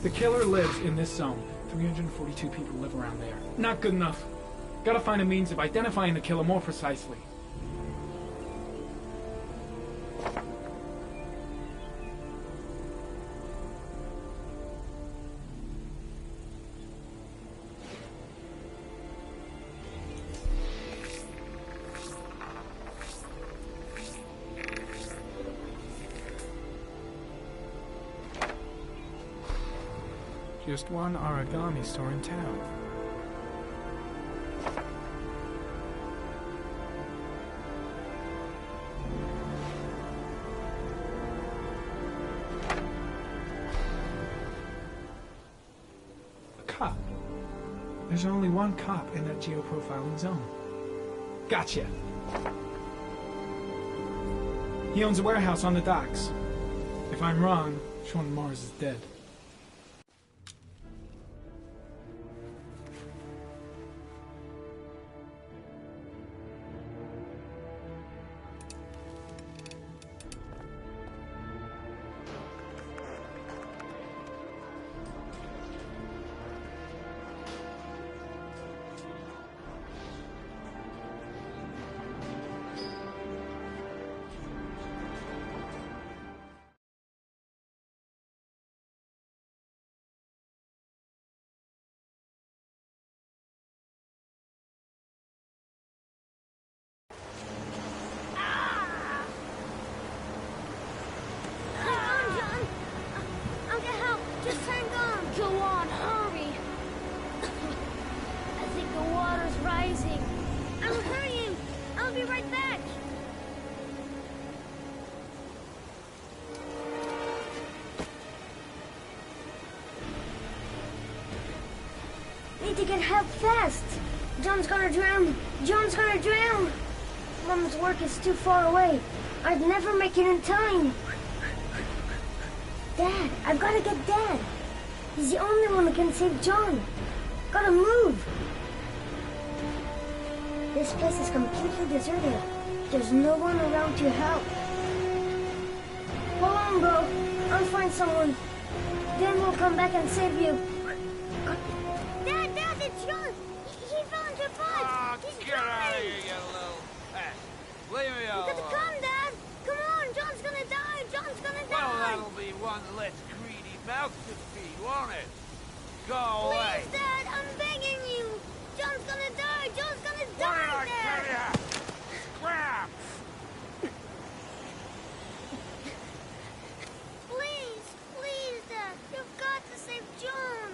The killer lives in this zone. 342 people live around there. Not good enough. Gotta find a means of identifying the killer more precisely. Just one origami store in town. A cop. There's only one cop in that geoprofiling zone. Gotcha. He owns a warehouse on the docks. If I'm wrong, Sean Mars is dead. Need to get help fast. John's gonna drown. John's gonna drown. Mama's work is too far away. I'd never make it in time. Dad, I've got to get Dad. He's the only one who can save John. Gotta move. This place is completely deserted. There's no one around to help. Hold on, bro. I'll find someone. Then we'll come back and save you. Dad, it's John. He fell into a pipe. Oh, get out of here, you little pest. Leave me alone. You gotta come, Dad. Come on, John's gonna die. John's gonna die. Well, that'll be one less greedy mouth to feed, won't it? Go away. Please, Dad, I'm begging you. John's gonna die. John's gonna die, Dad. Crap! Please, Dad. You've got to save John.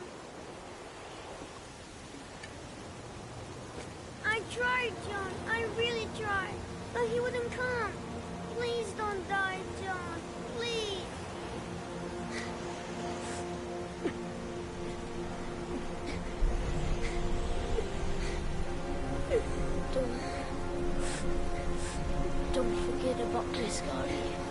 I tried, John. I really tried. But he wouldn't come. Please don't die, John. Please. Don't forget about this, Scotty.